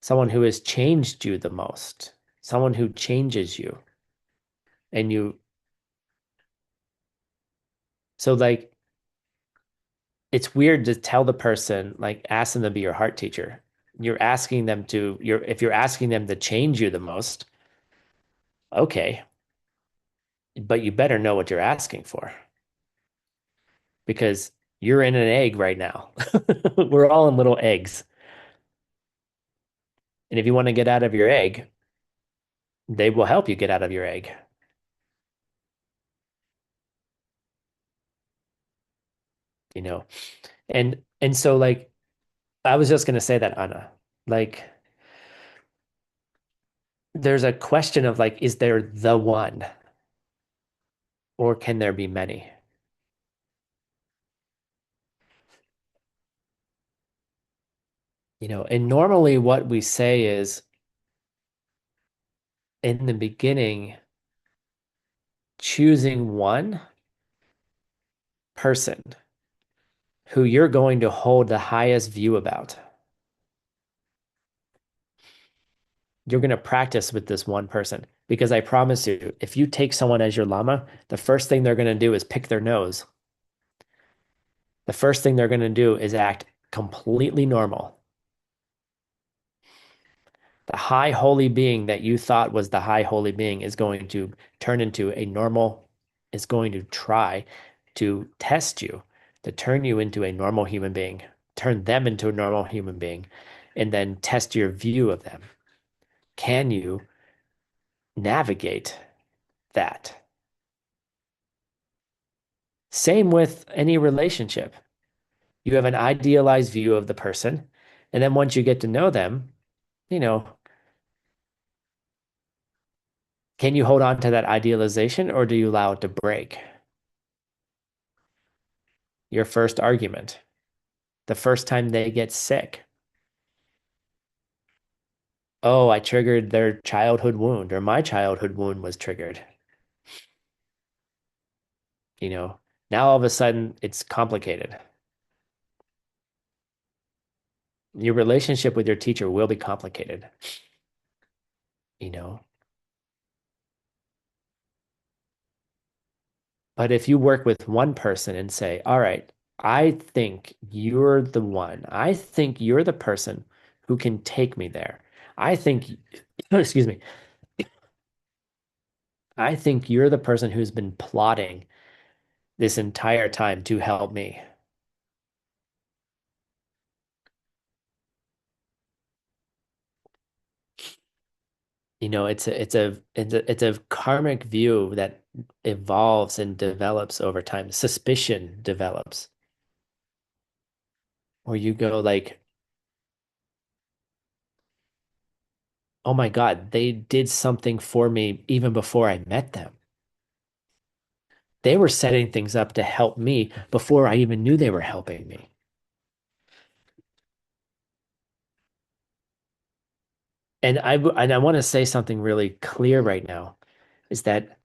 A: someone who has changed you the most, someone who changes you. And so like it's weird to tell the person, like ask them to be your heart teacher. If you're asking them to change you the most, okay, but you better know what you're asking for because you're in an egg right now. We're all in little eggs. And if you want to get out of your egg, they will help you get out of your egg, you know. And so like I was just gonna say that, Anna, like there's a question of like, is there the one or can there be many? And normally what we say is in the beginning, choosing one person who you're going to hold the highest view about. You're going to practice with this one person because I promise you, if you take someone as your lama, the first thing they're going to do is pick their nose. The first thing they're going to do is act completely normal. The high holy being that you thought was the high holy being is going to turn into a normal, is going to try to test you, to turn you into a normal human being, turn them into a normal human being, and then test your view of them. Can you navigate that? Same with any relationship. You have an idealized view of the person, and then once you get to know them, you know, can you hold on to that idealization or do you allow it to break? Your first argument, the first time they get sick. Oh, I triggered their childhood wound, or my childhood wound was triggered. You know, now all of a sudden it's complicated. Your relationship with your teacher will be complicated, you know. But if you work with one person and say, all right, I think you're the one, I think you're the person who can take me there. I think, excuse me, I think you're the person who's been plotting this entire time to help me. It's a karmic view that evolves and develops over time. Suspicion develops, where you go like, oh my God, they did something for me even before I met them. They were setting things up to help me before I even knew they were helping me. And I want to say something really clear right now, is that,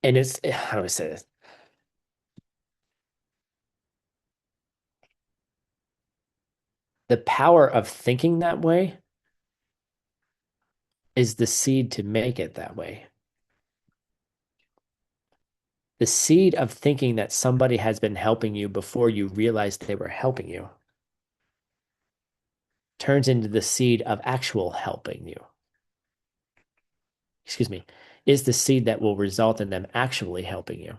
A: and it's how do I say this? The power of thinking that way is the seed to make it that way. The seed of thinking that somebody has been helping you before you realized they were helping you turns into the seed of actual helping you. Excuse me, is the seed that will result in them actually helping you.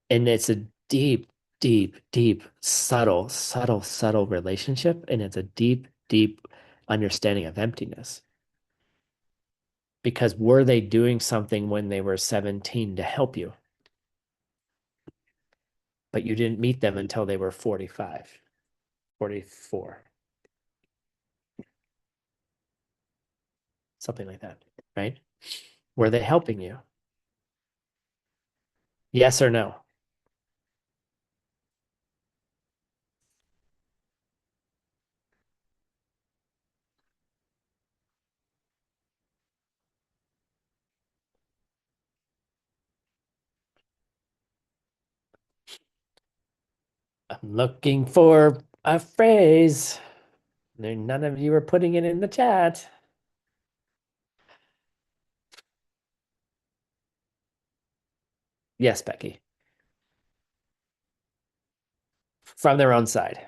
A: And it's a deep, deep, deep, subtle, subtle, subtle relationship. And it's a deep, deep understanding of emptiness. Because were they doing something when they were 17 to help you? But you didn't meet them until they were 45, 44, something like that, right? Were they helping you? Yes or no? I'm looking for a phrase. None of you are putting it in the chat. Yes, Becky. From their own side.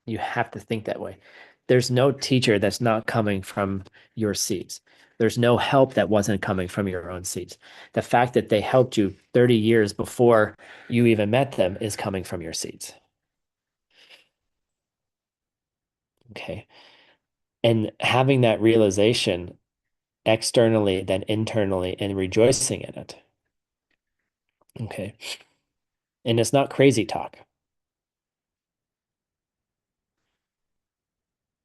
A: You have to think that way. There's no teacher that's not coming from your seeds. There's no help that wasn't coming from your own seeds. The fact that they helped you 30 years before you even met them is coming from your seeds. Okay. And having that realization externally, then internally, and rejoicing in it. Okay. And it's not crazy talk.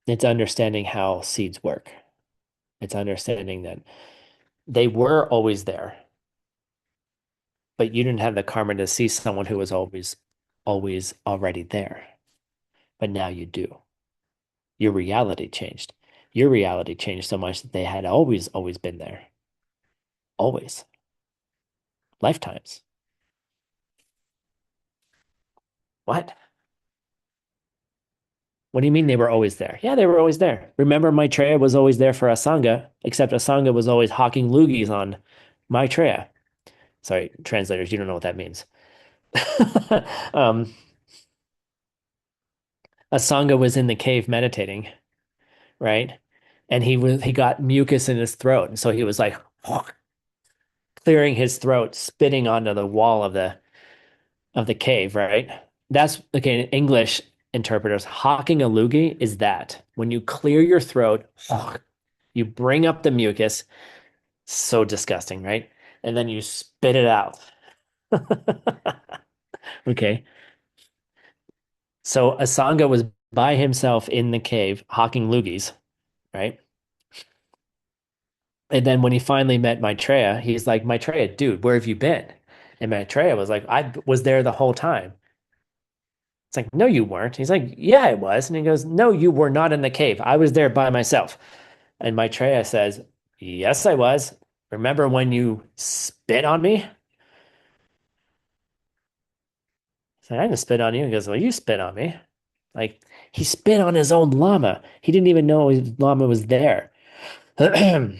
A: It's understanding how seeds work. It's understanding that they were always there, but you didn't have the karma to see someone who was always already there. But now you do. Your reality changed. Your reality changed so much that they had always been there. Always. Lifetimes. What? What do you mean they were always there? Yeah, they were always there. Remember, Maitreya was always there for Asanga, except Asanga was always hawking loogies on Maitreya. Sorry, translators, you don't know what that means. um, Asanga was in the cave meditating, right? And he got mucus in his throat, and so he was like clearing his throat, spitting onto the wall of the cave, right? That's okay. English interpreters, hawking a loogie is that when you clear your throat, you bring up the mucus, so disgusting, right? And then you spit it out. Okay. So Asanga was by himself in the cave hawking loogies, right? And then when he finally met Maitreya, he's like, Maitreya, dude, where have you been? And Maitreya was like, I was there the whole time. It's like, no, you weren't. He's like, yeah, I was. And he goes, no, you were not in the cave. I was there by myself. And Maitreya says, yes, I was. Remember when you spit on me? I said, I didn't spit on you. He goes, well, you spit on me. Like, he spit on his own llama. He didn't even know his llama was there. But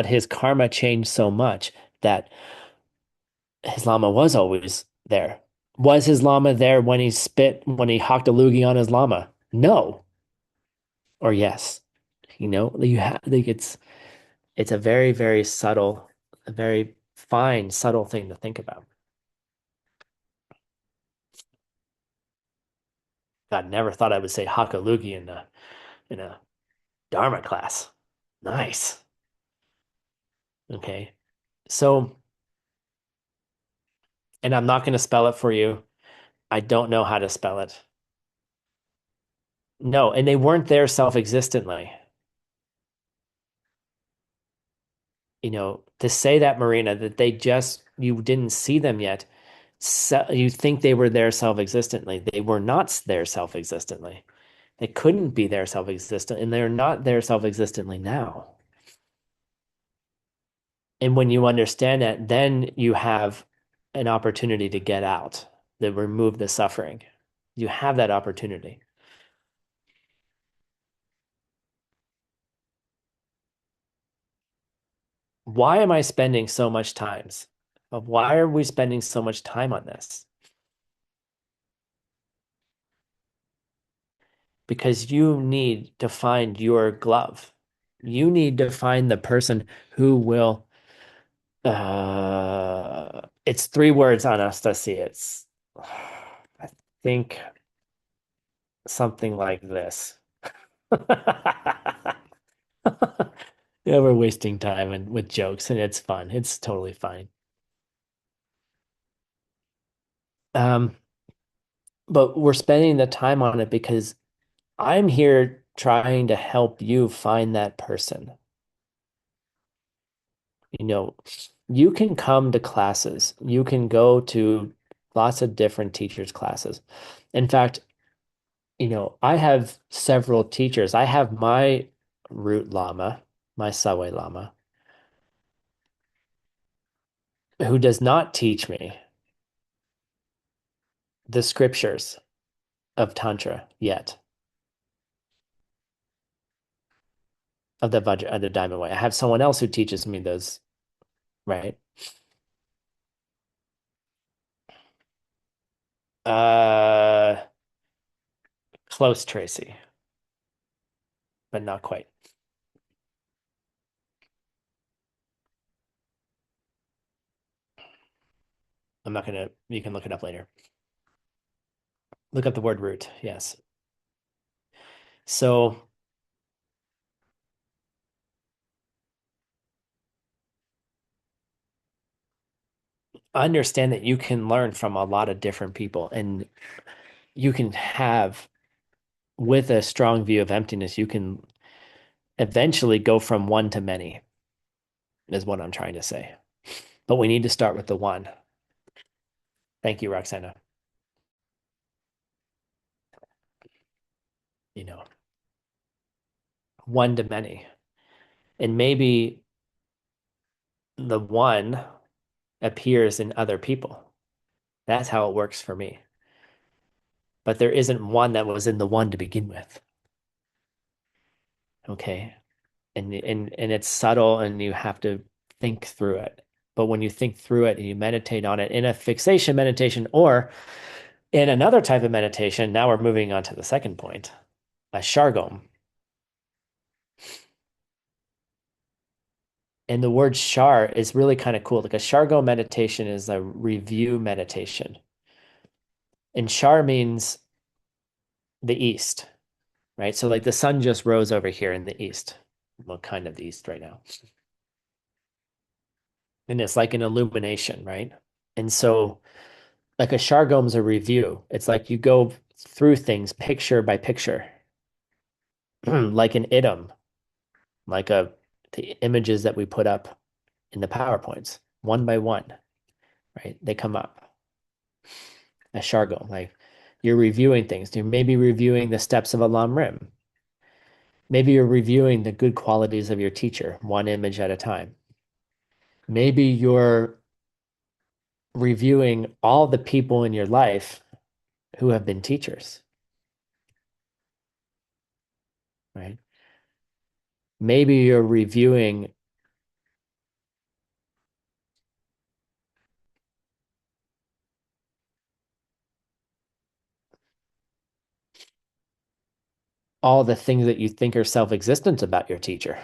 A: his karma changed so much that his llama was always there. Was his llama there when he hawked a loogie on his llama? No. Or yes. You have like it's a very, very subtle, a very fine, subtle thing to think about. God, never thought I would say hawk a loogie in a Dharma class. Nice. Okay. So, and I'm not going to spell it for you. I don't know how to spell it. No, and they weren't there self-existently. To say that, Marina, that you didn't see them yet, so you think they were there self-existently. They were not there self-existently. They couldn't be there self-existent, and they're not there self-existently now. And when you understand that, then you have an opportunity to get out, to remove the suffering. You have that opportunity. Why am I spending so much time? Why are we spending so much time on this? Because you need to find your glove. You need to find the person who will it's 3 words, Anastasia. It's I think something like this. Yeah, we're wasting time and with jokes, and it's fun. It's totally fine. Um, but we're spending the time on it because I'm here trying to help you find that person. You know, you can come to classes. You can go to lots of different teachers' classes. In fact, I have several teachers. I have my root lama, my Sawai lama, who does not teach me the scriptures of Tantra yet, of the Vajra, of the Diamond Way. I have someone else who teaches me those, right? Uh, Close, Tracy, but not quite. I'm not gonna, you can look it up later. Look up the word root, yes. So understand that you can learn from a lot of different people, and you can have, with a strong view of emptiness, you can eventually go from one to many, is what I'm trying to say. But we need to start with the one. Thank you, Roxana. You know, one to many. And maybe the one appears in other people. That's how it works for me. But there isn't one that was in the one to begin with. Okay. And it's subtle, and you have to think through it. But when you think through it and you meditate on it in a fixation meditation or in another type of meditation, now we're moving on to the second point, a shargom. And the word shar is really kind of cool. Like a shargo meditation is a review meditation. And shar means the east, right? So like the sun just rose over here in the east. Well, kind of the east right now. And it's like an illumination, right? And so like a shargom's a review. It's like you go through things picture by picture, like an idiom, like the images that we put up in the PowerPoints, one by one, right? They come up. A shargo, like you're reviewing things. You're maybe reviewing the steps of a lam rim. Maybe you're reviewing the good qualities of your teacher, one image at a time. Maybe you're reviewing all the people in your life who have been teachers, right? Maybe you're reviewing all the things that you think are self-existent about your teacher.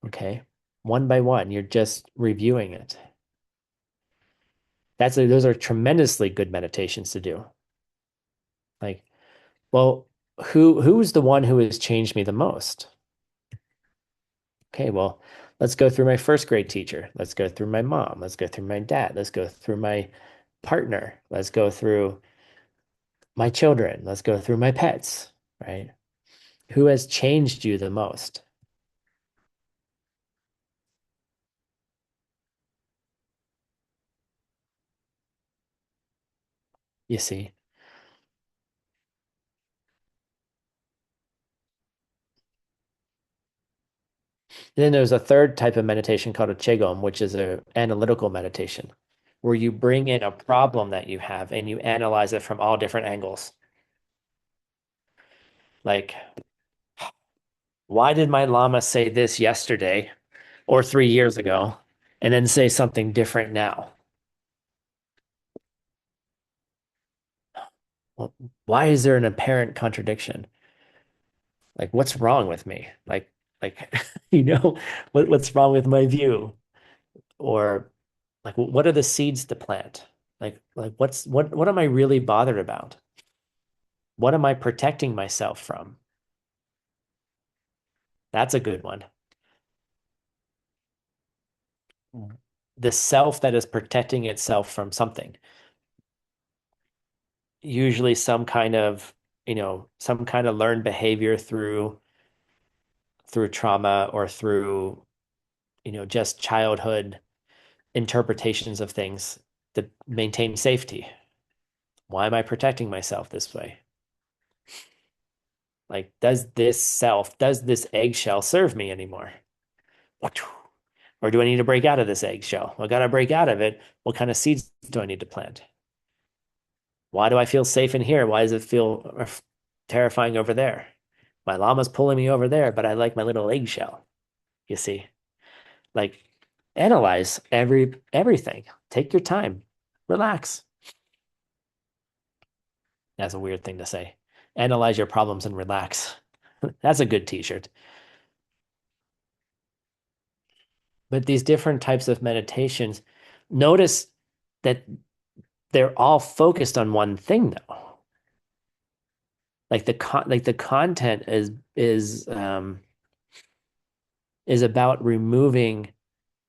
A: Okay. One by one, you're just reviewing it. Those are tremendously good meditations to do. Like, well, who's the one who has changed me the most? Okay, well, let's go through my first grade teacher. Let's go through my mom. Let's go through my dad. Let's go through my partner. Let's go through my children. Let's go through my pets, right? Who has changed you the most? You see? Then there's a third type of meditation called a Qigong, which is an analytical meditation, where you bring in a problem that you have and you analyze it from all different angles. Like, why did my Lama say this yesterday or 3 years ago and then say something different now? Well, why is there an apparent contradiction? Like, what's wrong with me? Like, what's wrong with my view? Or like, what are the seeds to plant? Like, what am I really bothered about? What am I protecting myself from? That's a good one. The self that is protecting itself from something, usually some kind of learned behavior through trauma or through, just childhood interpretations of things that maintain safety. Why am I protecting myself this way? Like, does this eggshell serve me anymore? Or do I need to break out of this eggshell? I got to break out of it. What kind of seeds do I need to plant? Why do I feel safe in here? Why does it feel terrifying over there? My llama's pulling me over there, but I like my little eggshell. You see, like, analyze everything. Take your time. Relax. That's a weird thing to say. Analyze your problems and relax. That's a good t-shirt. But these different types of meditations, notice that they're all focused on one thing though. Like the content is about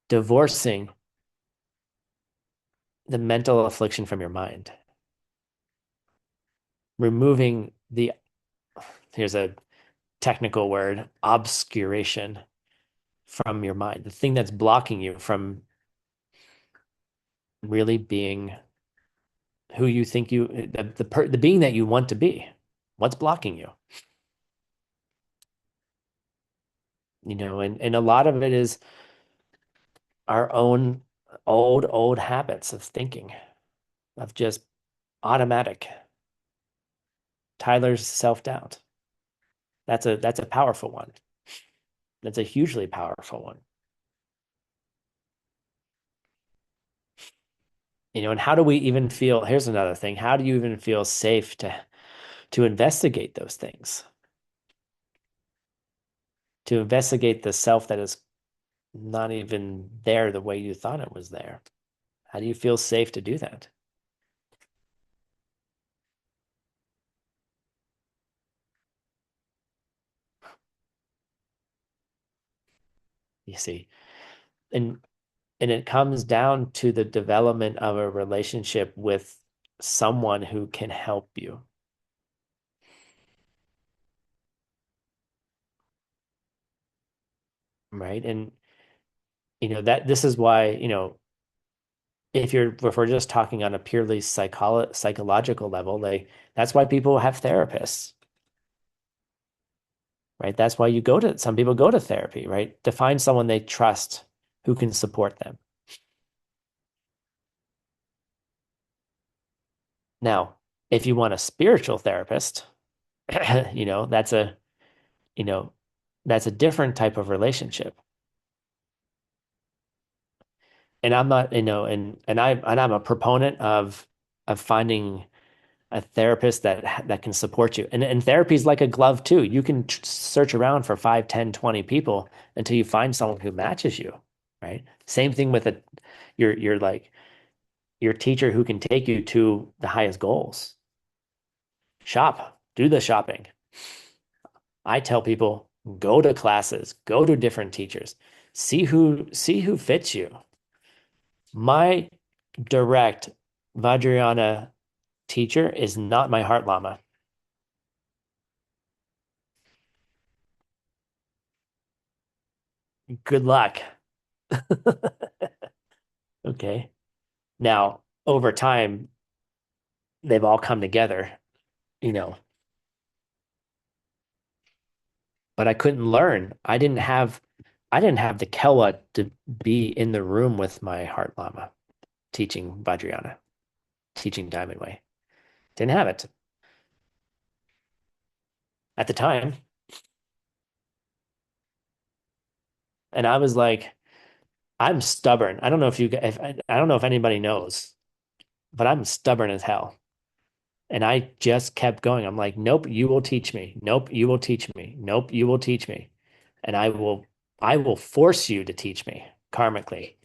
A: divorcing the mental affliction from your mind. Removing here's a technical word, obscuration from your mind, the thing that's blocking you from really being who you think the being that you want to be. What's blocking you? And a lot of it is our own old habits of thinking, of just automatic. Tyler's self-doubt. That's a powerful one. That's a hugely powerful one. And how do we even feel? Here's another thing. How do you even feel safe to investigate those things? To investigate the self that is not even there the way you thought it was there. How do you feel safe to do that? You see, and it comes down to the development of a relationship with someone who can help you. Right. And that this is why, if we're just talking on a purely psychological level, that's why people have therapists. Right. That's why some people go to therapy, right? To find someone they trust who can support them. Now, if you want a spiritual therapist, you know, that's a, you know, that's a different type of relationship. And I'm not, I'm a proponent of finding a therapist that can support you. And therapy is like a glove too. You can search around for 5, 10, 20 people until you find someone who matches you, right? Same thing with your teacher who can take you to the highest goals. Do the shopping. I tell people, go to classes, go to different teachers, see who fits you. My direct Vajrayana teacher is not my heart lama. Good luck. Okay. Now, over time, they've all come together, you know, but I couldn't learn. I didn't have I didn't have the Kela to be in the room with my heart lama teaching Vajrayana, teaching Diamond Way. Didn't have it at the time. And I was like, I'm stubborn. I don't know if I don't know if anybody knows, but I'm stubborn as hell. And I just kept going. I'm like, nope, you will teach me. Nope, you will teach me. Nope, you will teach me. And I will force you to teach me karmically.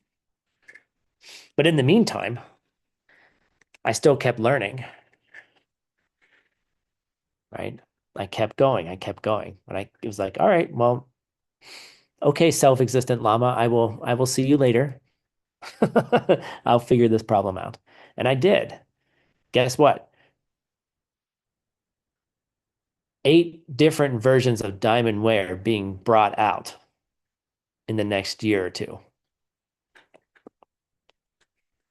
A: But in the meantime, I still kept learning, right? I kept going. I kept going. And it was like, all right, well, okay, self-existent Lama, I will see you later. I'll figure this problem out. And I did. Guess what? 8 different versions of diamond wear being brought out in the next year or two.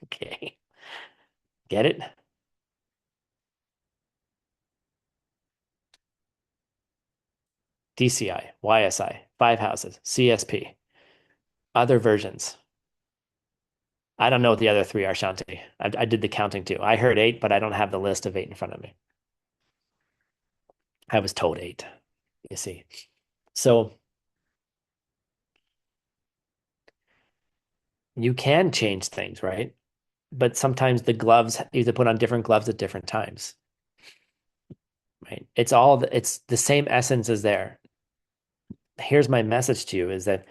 A: Okay. Get it? DCI, YSI, 5 houses, CSP, other versions. I don't know what the other 3 are, Shanti. I did the counting too. I heard 8, but I don't have the list of 8 in front of me. I was told 8, you see. So you can change things, right? But sometimes the gloves, you have to put on different gloves at different times, right? It's the same essence is there. Here's my message to you is that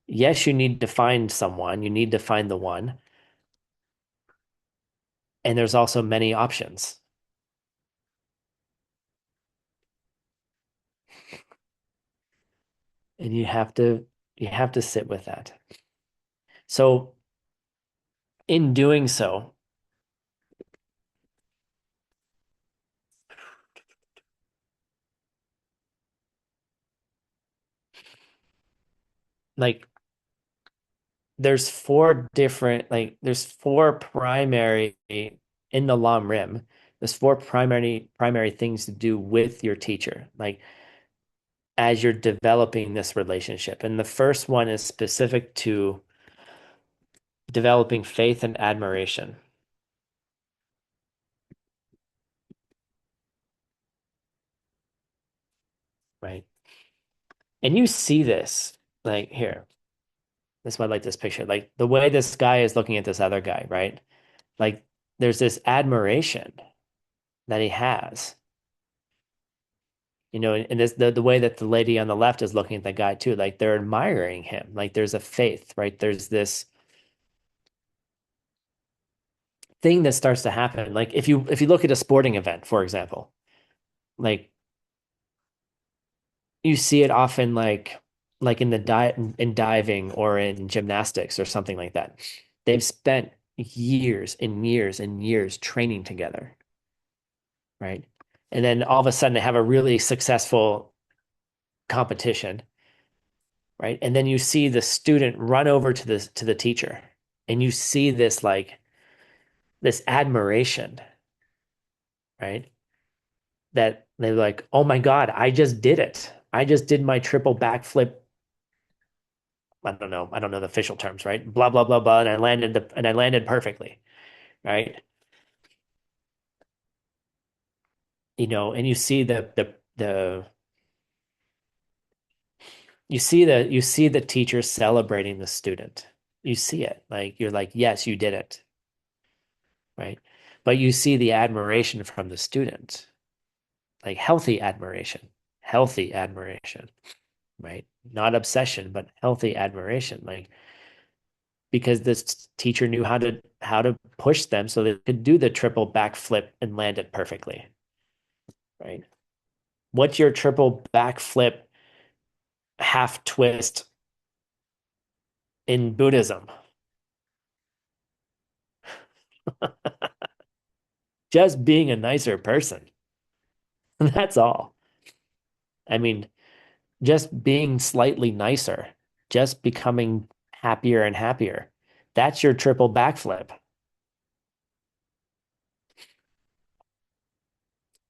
A: yes, you need to find someone, you need to find the one, and there's also many options. And you have to sit with that. So in doing so, like there's 4 primary in the Lam Rim. There's 4 primary things to do with your teacher, like as you're developing this relationship. And the first one is specific to developing faith and admiration, right? And you see this, like here. That's why I like this picture. Like the way this guy is looking at this other guy, right? Like there's this admiration that he has, and this the way that the lady on the left is looking at the guy too, like they're admiring him. Like there's a faith, right? There's this thing that starts to happen. Like if you look at a sporting event, for example, like you see it often like in the diet in diving or in gymnastics or something like that. They've spent years and years and years training together, right? And then all of a sudden they have a really successful competition, right? And then you see the student run over to the teacher and you see this like this admiration, right? That they're like, "Oh my God, I just did it. I just did my triple backflip. I don't know the official terms, right? Blah blah blah blah, and I landed perfectly, right? And you see the you see the teacher celebrating the student. You see it. Like you're like, yes, you did it, right? But you see the admiration from the student, like healthy admiration, right? Not obsession, but healthy admiration. Like because this teacher knew how to push them so they could do the triple backflip and land it perfectly, right? What's your triple backflip half twist in Buddhism? Just being a nicer person. That's all. I mean, just being slightly nicer, just becoming happier and happier. That's your triple backflip.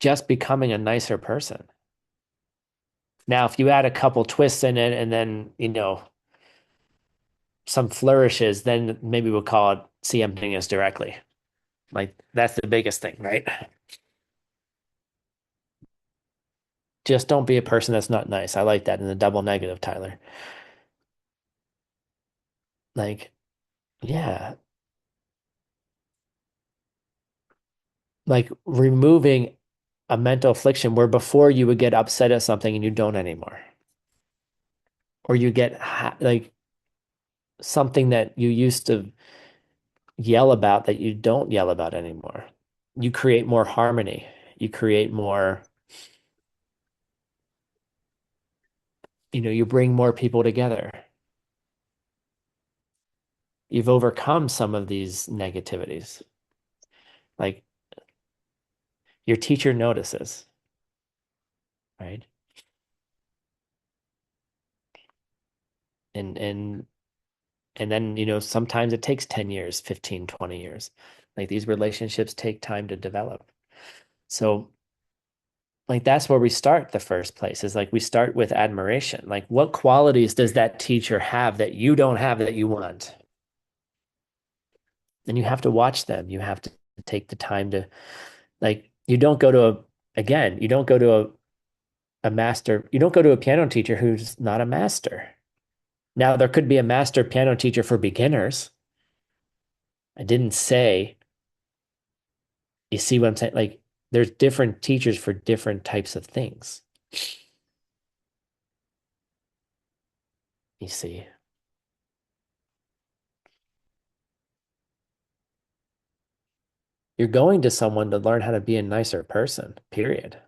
A: Just becoming a nicer person. Now, if you add a couple twists in it and then, some flourishes, then maybe we'll call it see emptiness directly. Like that's the biggest thing, right? Just don't be a person that's not nice. I like that in the double negative, Tyler. Like, yeah, like removing a mental affliction where before you would get upset at something and you don't anymore. Or you get like something that you used to yell about that you don't yell about anymore. You create more harmony. You create more, you bring more people together. You've overcome some of these negativities. Like your teacher notices, right? And and then, sometimes it takes 10 years, 15, 20 years. Like these relationships take time to develop. So like that's where we start the first place is like we start with admiration. Like what qualities does that teacher have that you don't have that you want? And you have to watch them. You have to take the time to like you don't go to you don't go to a master, you don't go to a piano teacher who's not a master. Now there could be a master piano teacher for beginners. I didn't say, you see what I'm saying? Like there's different teachers for different types of things. You see. You're going to someone to learn how to be a nicer person, period.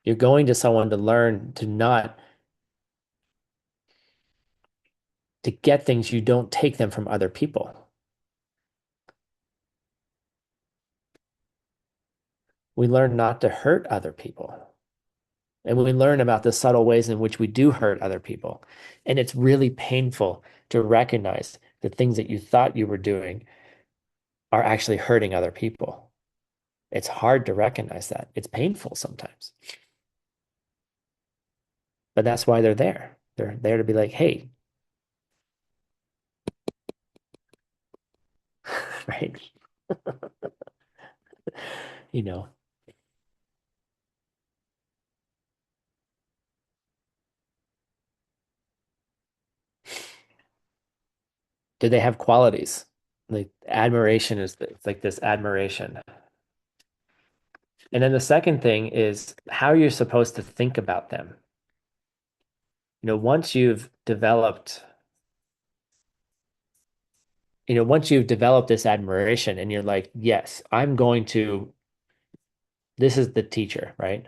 A: You're going to someone to learn to not to get things you don't take them from other people. We learn not to hurt other people. And we learn about the subtle ways in which we do hurt other people. And it's really painful to recognize the things that you thought you were doing are actually hurting other people. It's hard to recognize that. It's painful sometimes. But that's why they're there. They're there to be like, hey, right? You know, do they have qualities? Like admiration is it's like this admiration. And then the second thing is how you're supposed to think about them. Once you've developed, once you've developed this admiration and you're like, yes, this is the teacher, right?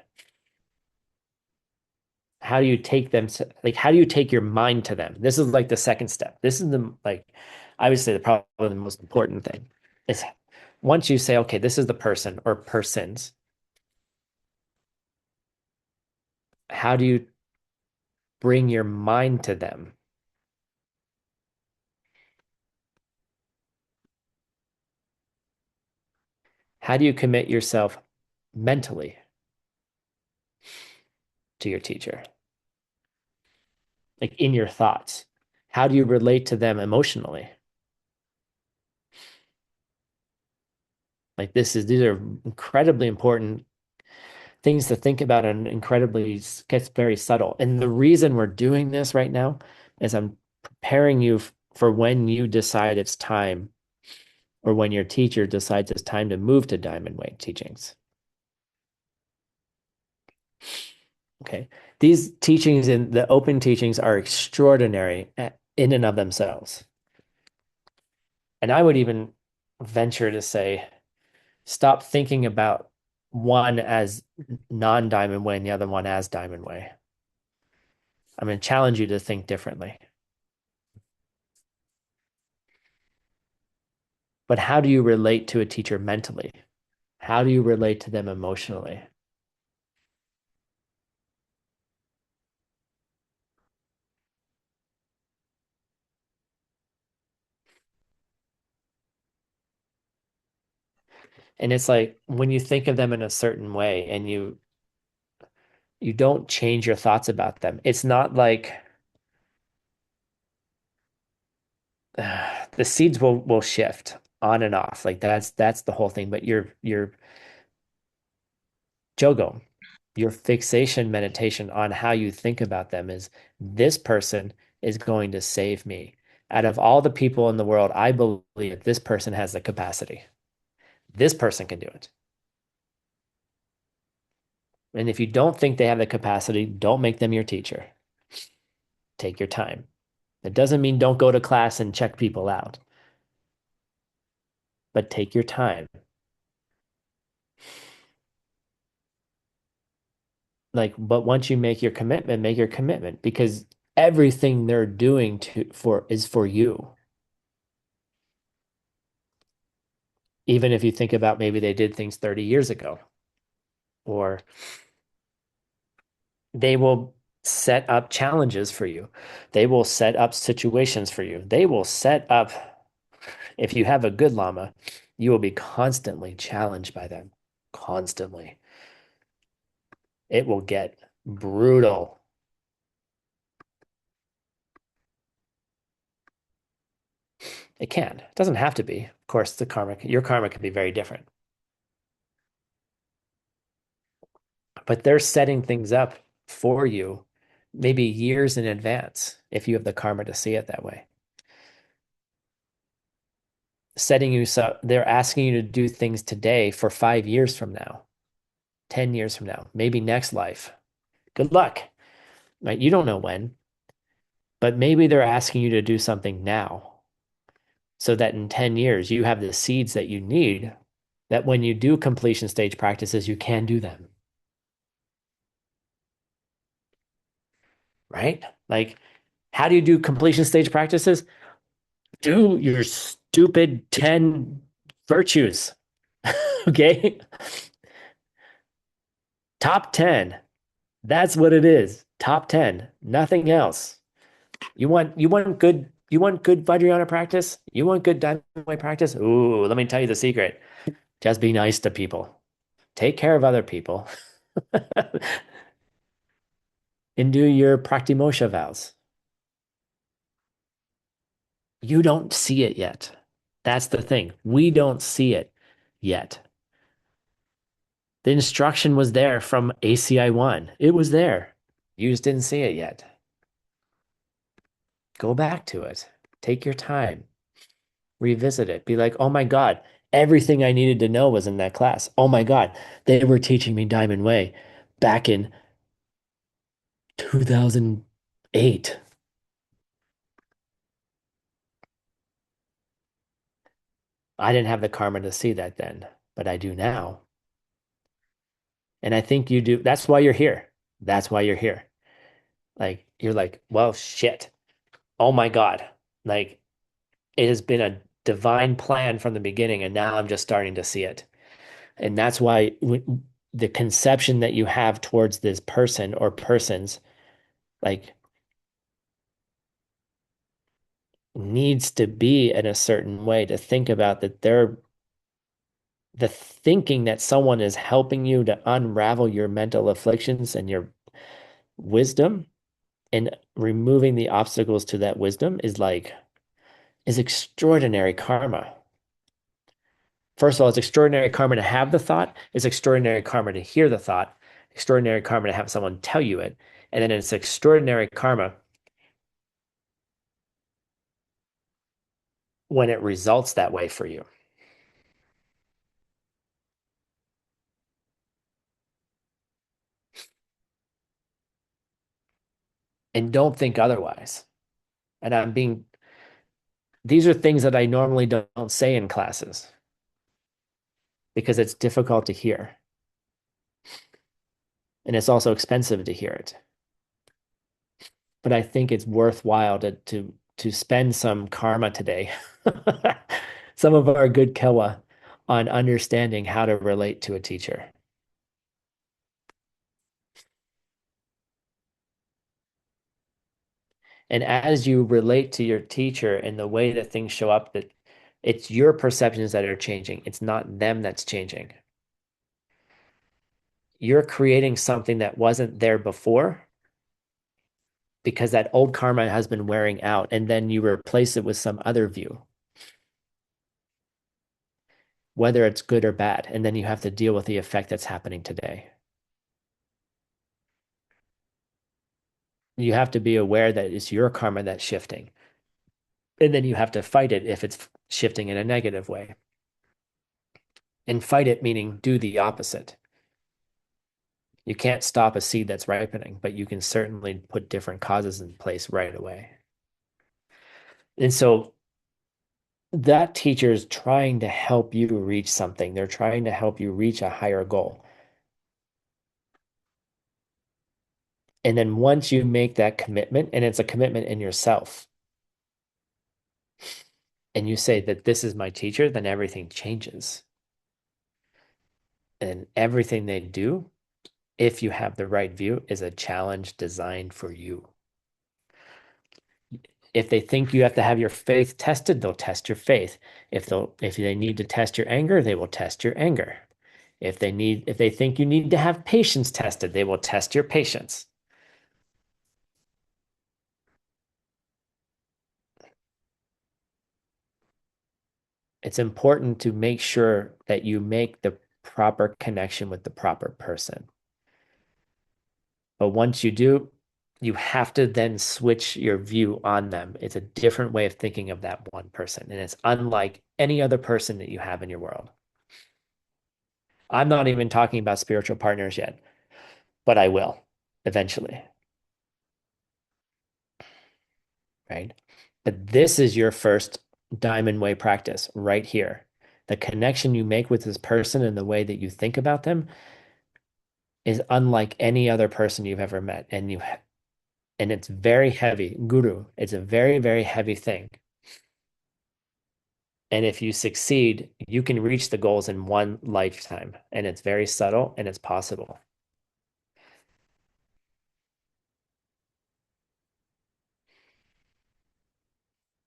A: How do you take them, like, how do you take your mind to them? This is like the second step. This is I would say probably the most important thing is once you say, okay, this is the person or persons, how do you bring your mind to them? How do you commit yourself mentally to your teacher? Like in your thoughts, how do you relate to them emotionally? Like these are incredibly important things to think about and incredibly gets very subtle. And the reason we're doing this right now is I'm preparing you for when you decide it's time or when your teacher decides it's time to move to Diamond Way teachings. Okay. These teachings in the open teachings are extraordinary in and of themselves. And I would even venture to say, stop thinking about one as non-Diamond Way and the other one as Diamond Way. I'm going to challenge you to think differently. But how do you relate to a teacher mentally? How do you relate to them emotionally? And it's like when you think of them in a certain way and you don't change your thoughts about them. It's not like the seeds will shift on and off. Like that's the whole thing. But your Jogo, your fixation meditation on how you think about them is this person is going to save me. Out of all the people in the world, I believe this person has the capacity. This person can do it. And if you don't think they have the capacity, don't make them your teacher. Take your time. It doesn't mean don't go to class and check people out, but take your time. Like, but once you make your commitment because everything they're doing is for you. Even if you think about maybe they did things 30 years ago, or they will set up challenges for you. They will set up situations for you. They will set up, if you have a good Lama, you will be constantly challenged by them. Constantly. It will get brutal. It can. It doesn't have to be. Of course, your karma can be very different. But they're setting things up for you maybe years in advance if you have the karma to see it that way. Setting you so they're asking you to do things today for 5 years from now, 10 years from now, maybe next life. Good luck. Right? You don't know when, but maybe they're asking you to do something now so that in 10 years you have the seeds that you need that when you do completion stage practices, you can do them. Right? Like, how do you do completion stage practices? Do your stupid 10 virtues. Okay? Top 10. That's what it is. Top 10. Nothing else. You want good Vajrayana practice? You want good Diamond Way practice? Ooh, let me tell you the secret. Just be nice to people. Take care of other people. And do your Praktimosha vows. You don't see it yet. That's the thing. We don't see it yet. The instruction was there from ACI 1. It was there. You just didn't see it yet. Go back to it. Take your time. Revisit it. Be like, oh my God, everything I needed to know was in that class. Oh my God, they were teaching me Diamond Way back in 2008. I didn't have the karma to see that then, but I do now. And I think you do. That's why you're here. That's why you're here. Like, you're like, well, shit. Oh my God. Like, it has been a divine plan from the beginning, and now I'm just starting to see it. And that's why the conception that you have towards this person or persons, like, needs to be in a certain way to think about that the thinking that someone is helping you to unravel your mental afflictions and your wisdom and removing the obstacles to that wisdom is extraordinary karma. First of all, it's extraordinary karma to have the thought. It's extraordinary karma to hear the thought. Extraordinary karma to have someone tell you it. And then it's extraordinary karma when it results that way for you. And don't think otherwise. And these are things that I normally don't say in classes because it's difficult to hear. And it's also expensive to hear it. But I think it's worthwhile to spend some karma today, some of our good kewa on understanding how to relate to a teacher. And as you relate to your teacher and the way that things show up, that it's your perceptions that are changing. It's not them that's changing. You're creating something that wasn't there before because that old karma has been wearing out, and then you replace it with some other view, whether it's good or bad, and then you have to deal with the effect that's happening today. You have to be aware that it's your karma that's shifting, and then you have to fight it if it's shifting in a negative way. And fight it meaning do the opposite. You can't stop a seed that's ripening, but you can certainly put different causes in place right away. And so that teacher is trying to help you reach something. They're trying to help you reach a higher goal. And then once you make that commitment, and it's a commitment in yourself, and you say that this is my teacher, then everything changes. And everything they do, if you have the right view, is a challenge designed for you. If they think you have to have your faith tested, they'll test your faith. If they need to test your anger, they will test your anger. If they think you need to have patience tested, they will test your patience. It's important to make sure that you make the proper connection with the proper person. But once you do, you have to then switch your view on them. It's a different way of thinking of that one person, and it's unlike any other person that you have in your world. I'm not even talking about spiritual partners yet, but I will eventually, right? But this is your first diamond way practice right here. The connection you make with this person and the way that you think about them is unlike any other person you've ever met. And it's very heavy. Guru, it's a very, very heavy thing. And if you succeed, you can reach the goals in one lifetime. And it's very subtle and it's possible.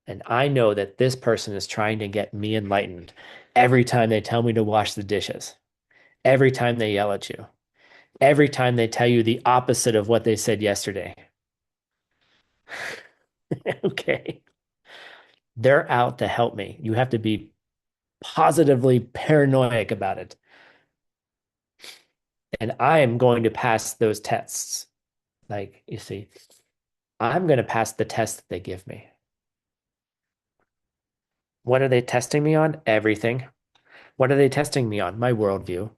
A: And I know that this person is trying to get me enlightened every time they tell me to wash the dishes, every time they yell at you, every time they tell you the opposite of what they said yesterday. Okay. They're out to help me. You have to be positively paranoid about it. And I am going to pass those tests. Like, you see, I'm going to pass the test that they give me. What are they testing me on? Everything. What are they testing me on? My worldview.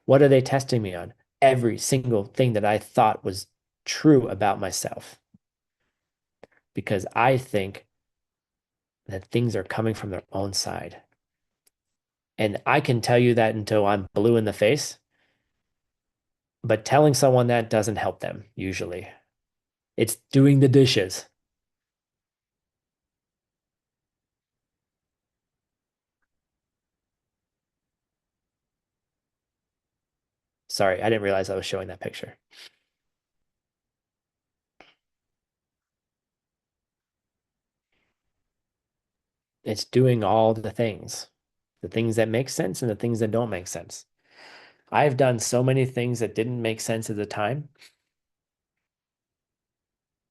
A: What are they testing me on? Every single thing that I thought was true about myself. Because I think that things are coming from their own side. And I can tell you that until I'm blue in the face. But telling someone that doesn't help them usually. It's doing the dishes. Sorry, I didn't realize I was showing that picture. It's doing all the things that make sense and the things that don't make sense. I've done so many things that didn't make sense at the time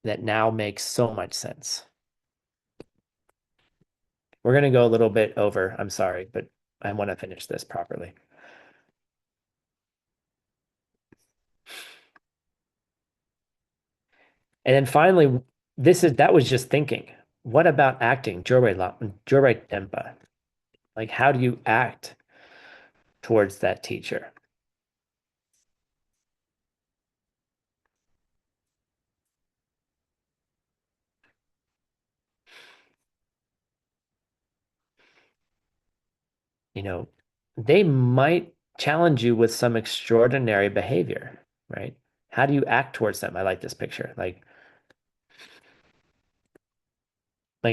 A: that now make so much sense. We're going to go a little bit over. I'm sorry, but I want to finish this properly. And then finally, that was just thinking. What about acting? Jorei Tempa. Like, how do you act towards that teacher? You know, they might challenge you with some extraordinary behavior, right? How do you act towards them? I like this picture. Like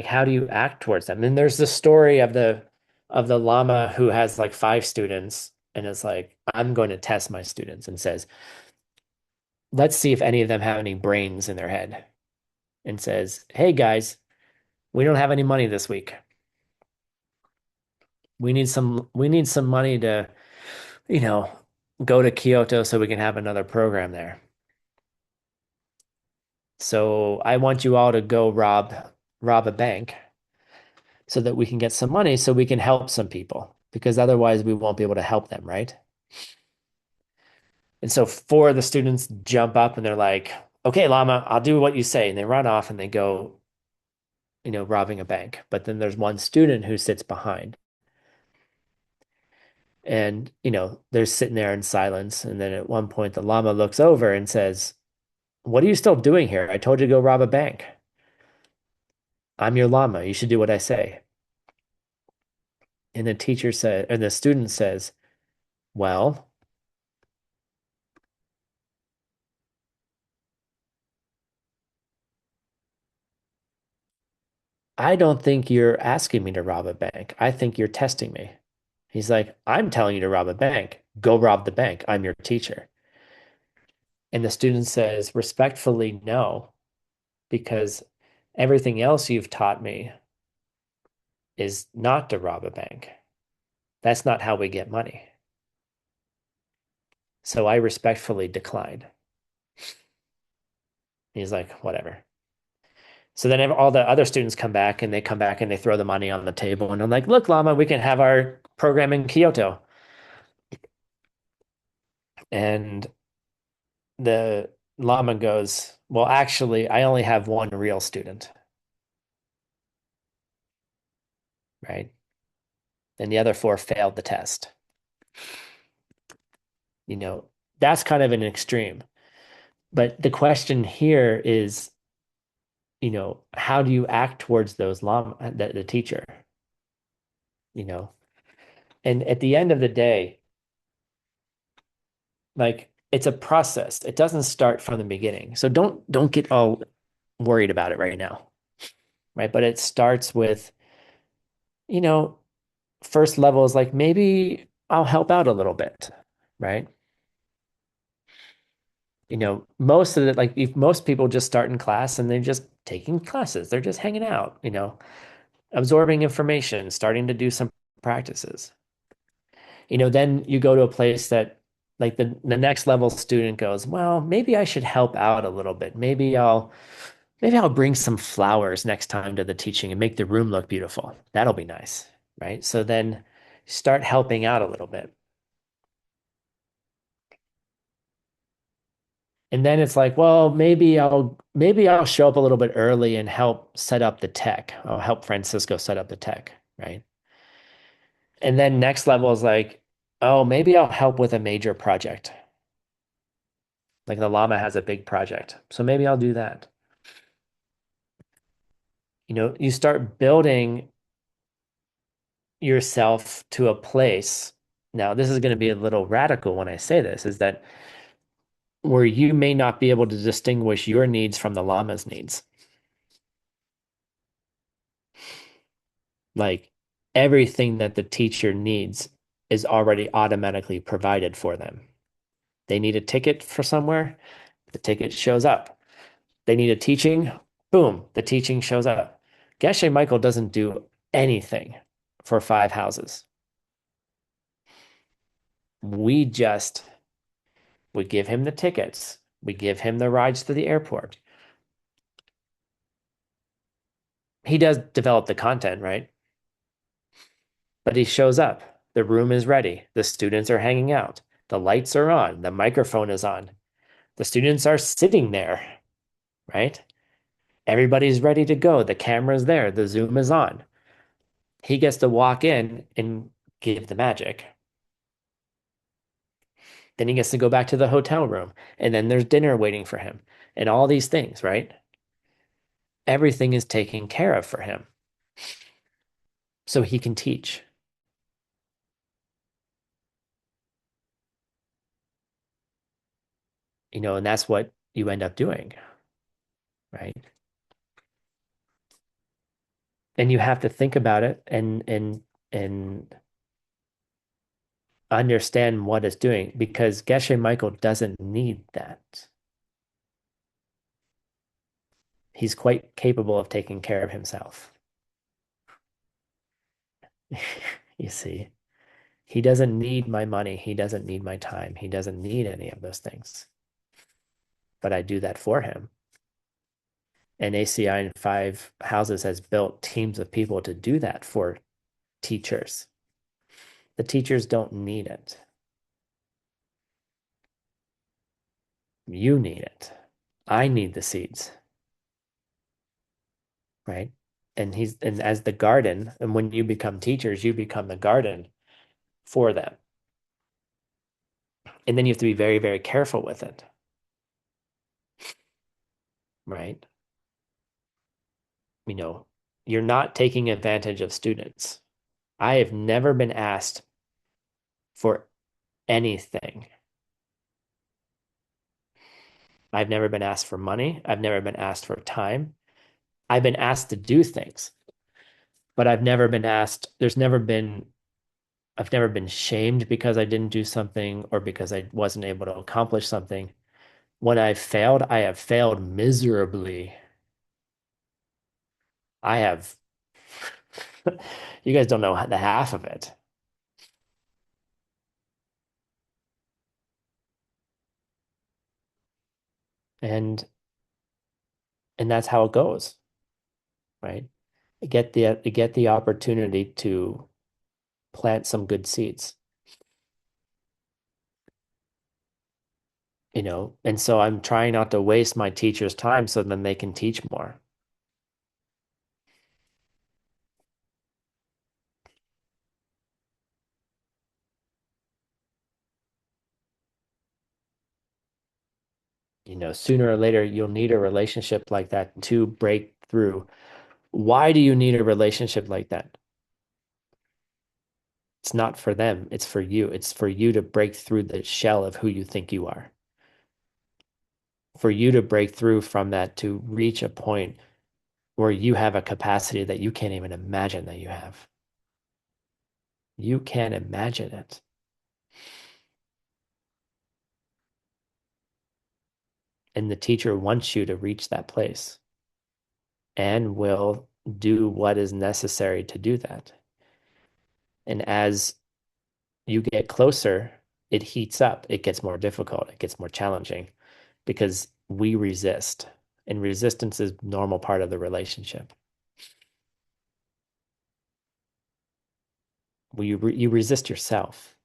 A: how do you act towards them? And there's the story of the Lama who has like 5 students and is like, I'm going to test my students and says, let's see if any of them have any brains in their head. And says, hey guys, we don't have any money this week. We need some money to, you know, go to Kyoto so we can have another program there. So I want you all to go rob a bank so that we can get some money so we can help some people because otherwise we won't be able to help them, right? And so four of the students jump up and they're like, okay, Llama, I'll do what you say. And they run off and they go, robbing a bank. But then there's one student who sits behind and, they're sitting there in silence. And then at one point, the llama looks over and says, what are you still doing here? I told you to go rob a bank. I'm your llama. You should do what I say. And the student says, well, I don't think you're asking me to rob a bank. I think you're testing me. He's like, I'm telling you to rob a bank. Go rob the bank. I'm your teacher. And the student says, respectfully, no, because everything else you've taught me is not to rob a bank. That's not how we get money. So I respectfully declined. He's like, whatever. So then all the other students come back and they throw the money on the table and I'm like, look, Llama, we can have our program in Kyoto. And the Llama goes, well, actually, I only have one real student, right? And the other four failed the test. That's kind of an extreme. But the question here is, how do you act towards those the teacher? You know, and at the end of the day, like it's a process. It doesn't start from the beginning. So don't get all worried about it right now, right? But it starts with, you know, first level is like maybe I'll help out a little bit, right? Most of it, like if most people just start in class and they're just taking classes, they're just hanging out, absorbing information, starting to do some practices. Then you go to a place that like the next level student goes, well, maybe I should help out a little bit. Maybe I'll bring some flowers next time to the teaching and make the room look beautiful. That'll be nice, right? So then start helping out a little bit. And then it's like, well, maybe I'll show up a little bit early and help set up the tech. I'll help Francisco set up the tech, right? And then next level is like, oh, maybe I'll help with a major project. Like the llama has a big project. So maybe I'll do that. You start building yourself to a place. Now, this is going to be a little radical when I say this, is that where you may not be able to distinguish your needs from the llama's needs. Like everything that the teacher needs is already automatically provided for them. They need a ticket for somewhere, the ticket shows up. They need a teaching, boom, the teaching shows up. Geshe Michael doesn't do anything for 5 houses. We give him the tickets. We give him the rides to the airport. He does develop the content, right? But he shows up. The room is ready. The students are hanging out. The lights are on. The microphone is on. The students are sitting there, right? Everybody's ready to go. The camera's there. The Zoom is on. He gets to walk in and give the magic. Then he gets to go back to the hotel room. And then there's dinner waiting for him and all these things, right? Everything is taken care of for him so he can teach. And that's what you end up doing, right? And you have to think about it and understand what it's doing because Geshe Michael doesn't need that. He's quite capable of taking care of himself. You see, he doesn't need my money. He doesn't need my time. He doesn't need any of those things. But I do that for him. And ACI in 5 houses has built teams of people to do that for teachers. The teachers don't need it. You need it. I need the seeds, right? And as the garden, and when you become teachers, you become the garden for them. And then you have to be very, very careful with it, right? You know, you're not taking advantage of students. I have never been asked for anything. I've never been asked for money. I've never been asked for time. I've been asked to do things, but I've never been asked, I've never been shamed because I didn't do something or because I wasn't able to accomplish something. When I've failed, I have failed miserably. I have, you guys don't know the half of it. And and that's how it goes, right? Get the opportunity to plant some good seeds, and so I'm trying not to waste my teachers' time so then they can teach more. Sooner or later you'll need a relationship like that to break through. Why do you need a relationship like that? It's not for them, it's for you. It's for you to break through the shell of who you think you are. For you to break through from that to reach a point where you have a capacity that you can't even imagine that you have. You can't imagine it. And the teacher wants you to reach that place and will do what is necessary to do that. And as you get closer, it heats up, it gets more difficult, it gets more challenging because we resist. And resistance is a normal part of the relationship. You resist yourself.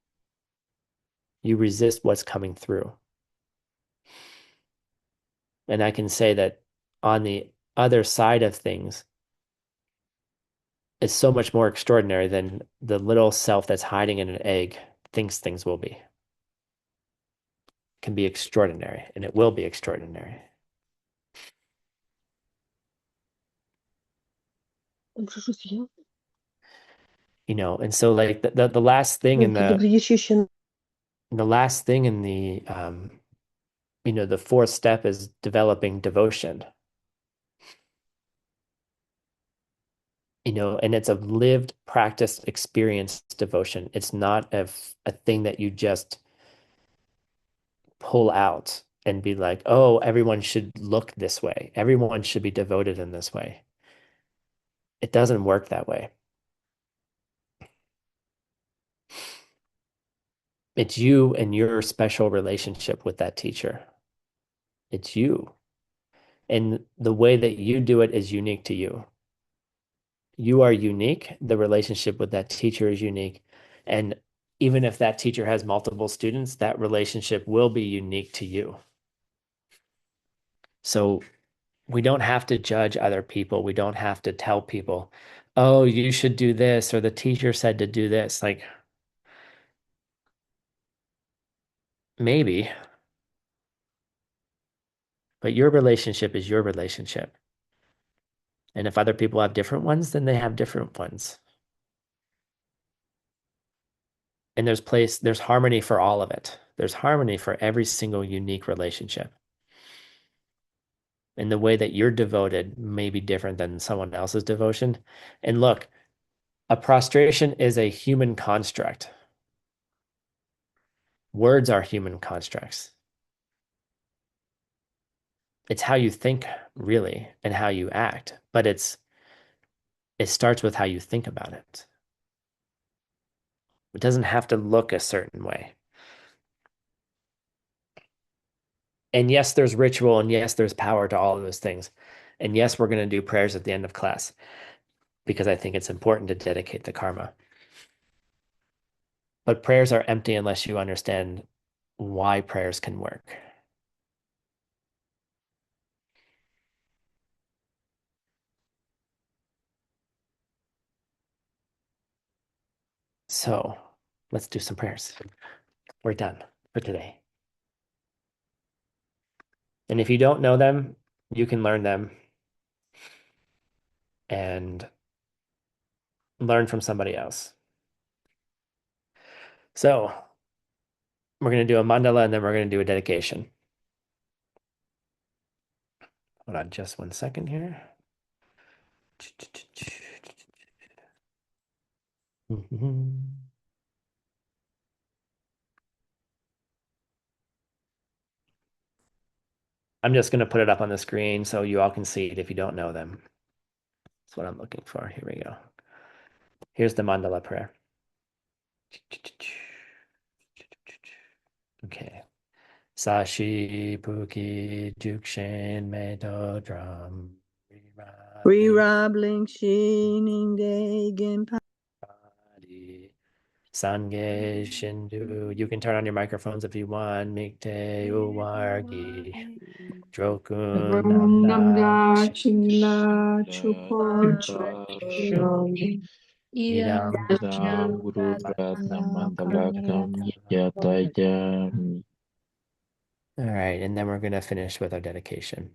A: You resist what's coming through. And I can say that on the other side of things, it's so much more extraordinary than the little self that's hiding in an egg thinks things will be. It can be extraordinary, and it will be extraordinary. And so like the last thing in the fourth step is developing devotion. And it's a lived, practiced, experienced devotion. It's not a thing that you just pull out and be like, oh, everyone should look this way. Everyone should be devoted in this way. It doesn't work that way. It's you and your special relationship with that teacher. It's you. And the way that you do it is unique to you. You are unique. The relationship with that teacher is unique. And even if that teacher has multiple students, that relationship will be unique to you. So we don't have to judge other people. We don't have to tell people, oh, you should do this, or the teacher said to do this. Like, maybe, but your relationship is your relationship. And if other people have different ones, then they have different ones. And there's harmony for all of it. There's harmony for every single unique relationship. And the way that you're devoted may be different than someone else's devotion. And look, a prostration is a human construct. Words are human constructs. It's how you think, really, and how you act. But it starts with how you think about it. It doesn't have to look a certain way. And yes, there's ritual, and yes, there's power to all of those things. And yes, we're going to do prayers at the end of class because I think it's important to dedicate the karma. But prayers are empty unless you understand why prayers can work. So let's do some prayers. We're done for today. And if you don't know them, you can learn them and learn from somebody else. So we're going to do a mandala and then we're going to do a dedication. Hold on just 1 second here. I'm just going to put it up on the screen so you all can see it if you don't know them. That's what I'm looking for. Here we go. Here's the mandala prayer. Okay. Sashi Puki Jukshin Medo Drum.
D: Rirabling Shining Genpa.
A: Sange Shindu. You can turn on your microphones if you want. Mikte Uwargi. Drokun
E: Namda
A: Namda.
E: Chingla Chupon
A: Idam
F: Guru Pratnam Mandalakam Yatayami.
A: All right, and then we're going to finish with our dedication.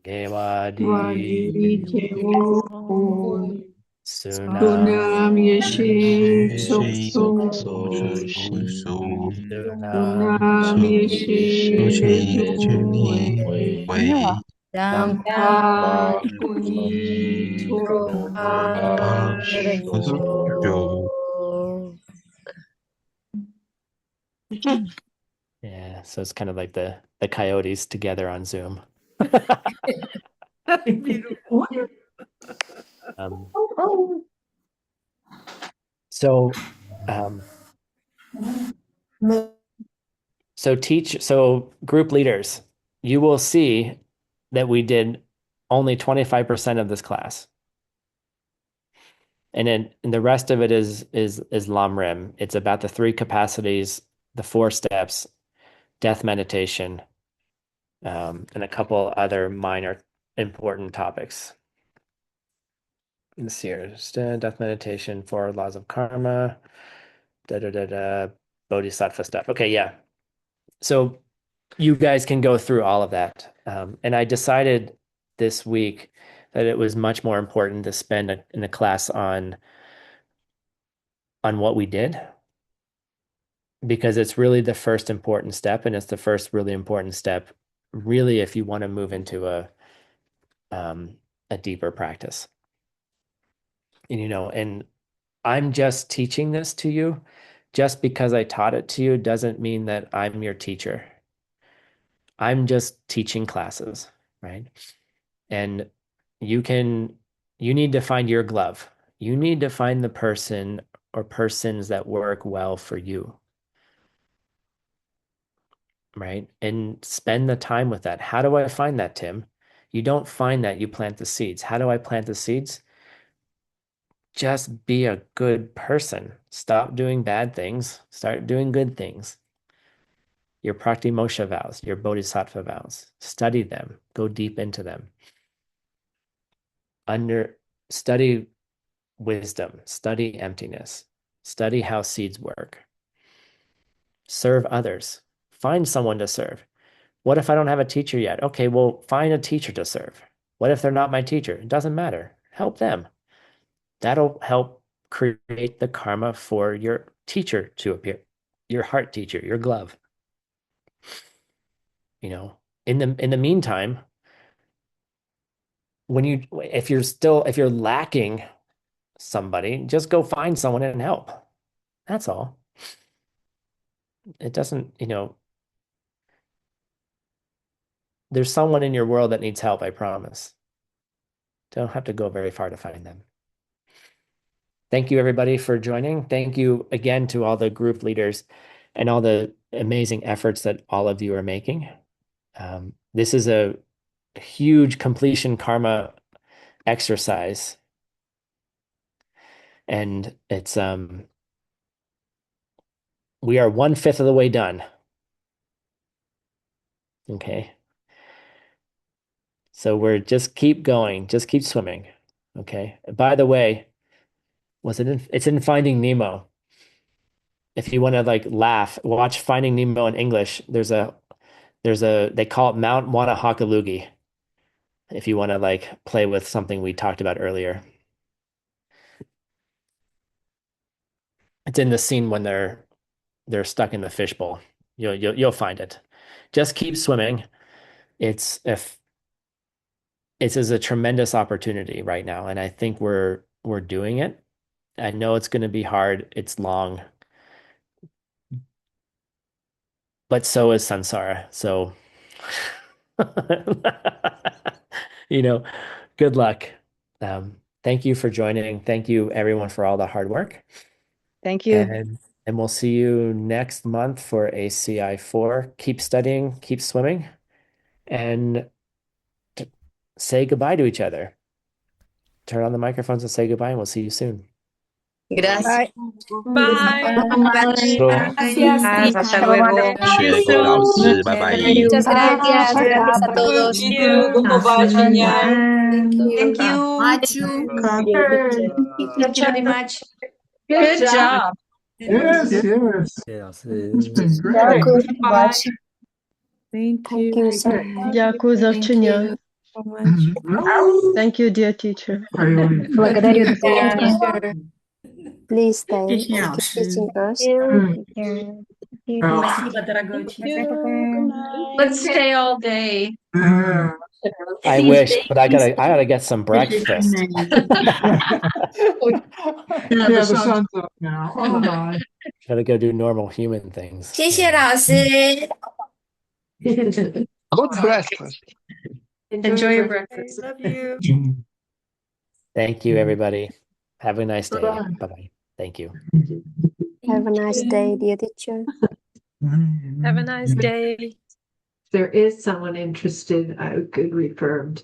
A: Gewadi
E: Wadi Kevo
A: Sunam
E: Sunam Yeshe
F: Sokso
E: Sokso
A: Sunam
E: Sunam Yeshe
F: Wei
E: Sokso Dampa Kuni Topa
A: Yeah, so it's kind of like the coyotes together on Zoom. Um, so so group leaders, you will see that we did only 25% of this class. And the rest of it is Lamrim. It's about the 3 capacities, the 4 steps, death meditation, and a couple other minor important topics. Let's see here. Death meditation, 4 laws of karma, bodhisattva stuff. Okay, yeah. So you guys can go through all of that. And I decided this week that it was much more important to spend in a class on what we did, because it's really the first important step, and it's the first really important step, really, if you want to move into a deeper practice. And I'm just teaching this to you. Just because I taught it to you doesn't mean that I'm your teacher. I'm just teaching classes, right? And you need to find your glove. You need to find the person or persons that work well for you, right? And spend the time with that. How do I find that, Tim? You don't find that, you plant the seeds. How do I plant the seeds? Just be a good person. Stop doing bad things. Start doing good things. Your Pratimosha vows, your Bodhisattva vows. Study them. Go deep into them. Study wisdom. Study emptiness. Study how seeds work. Serve others. Find someone to serve. What if I don't have a teacher yet? Okay, well, find a teacher to serve. What if they're not my teacher? It doesn't matter. Help them. That'll help create the karma for your teacher to appear, your heart teacher, your glove. In the meantime, if you're lacking somebody, just go find someone and help. That's all. It doesn't, there's someone in your world that needs help, I promise. Don't have to go very far to find them. Thank you, everybody, for joining. Thank you again to all the group leaders and all the amazing efforts that all of you are making. This is a huge completion karma exercise. And it's we are 1/5 of the way done. Okay. So we're just keep going, just keep swimming. Okay. By the way, it's in Finding Nemo. If you want to like laugh, watch Finding Nemo in English. They call it Mount Wanahakalugi. If you want to like play with something we talked about earlier. It's in the scene when they're stuck in the fishbowl. You'll find it. Just keep swimming. It's if It is a tremendous opportunity right now, and I think we're doing it. I know it's going to be hard. It's long, but so is Sansara. So, you know, good luck. Thank you for joining. Thank you everyone for all the hard work.
D: Thank you.
A: And we'll see you next month for ACI 4. Keep studying, keep swimming, and say goodbye to each other. Turn on the microphones and say goodbye, and we'll see you soon.
E: Gracias.
D: Bye.
G: Gracias,
E: Hasta luego.
F: 学了，老师，拜拜。
G: Muchas gracias. Gracias a todos.
B: Thank you. До побачення.
G: Thank you.
C: Бачу.
G: Thank you very much.
B: Good job.
H: Yes, yes. It's been great.
G: Дякую.
B: Bye.
D: Thank
G: Thank you so much.
I: Дякую за вчення.
H: Well,
I: Thank you, dear teacher.
H: I only
G: Благодарю,
E: Thank you.
G: teacher. Please stay.
B: Thank you.
G: Keep teaching us.
B: Спасибо, дорогой учитель. Let's stay all day.
A: I wish, but I gotta get some breakfast.
H: Yeah, the sun's up now. Oh, my.
A: Gotta go do normal human things.
G: 谢谢老师。
H: Good breakfast.
B: Enjoy your breakfast.
C: Love you.
A: Thank you, everybody. Have a nice day.
H: Bye-bye.
A: Bye-bye. Thank you.
G: Have a nice day, dear teacher.
J: Have a nice day.
K: There is someone interested, I could refer 'em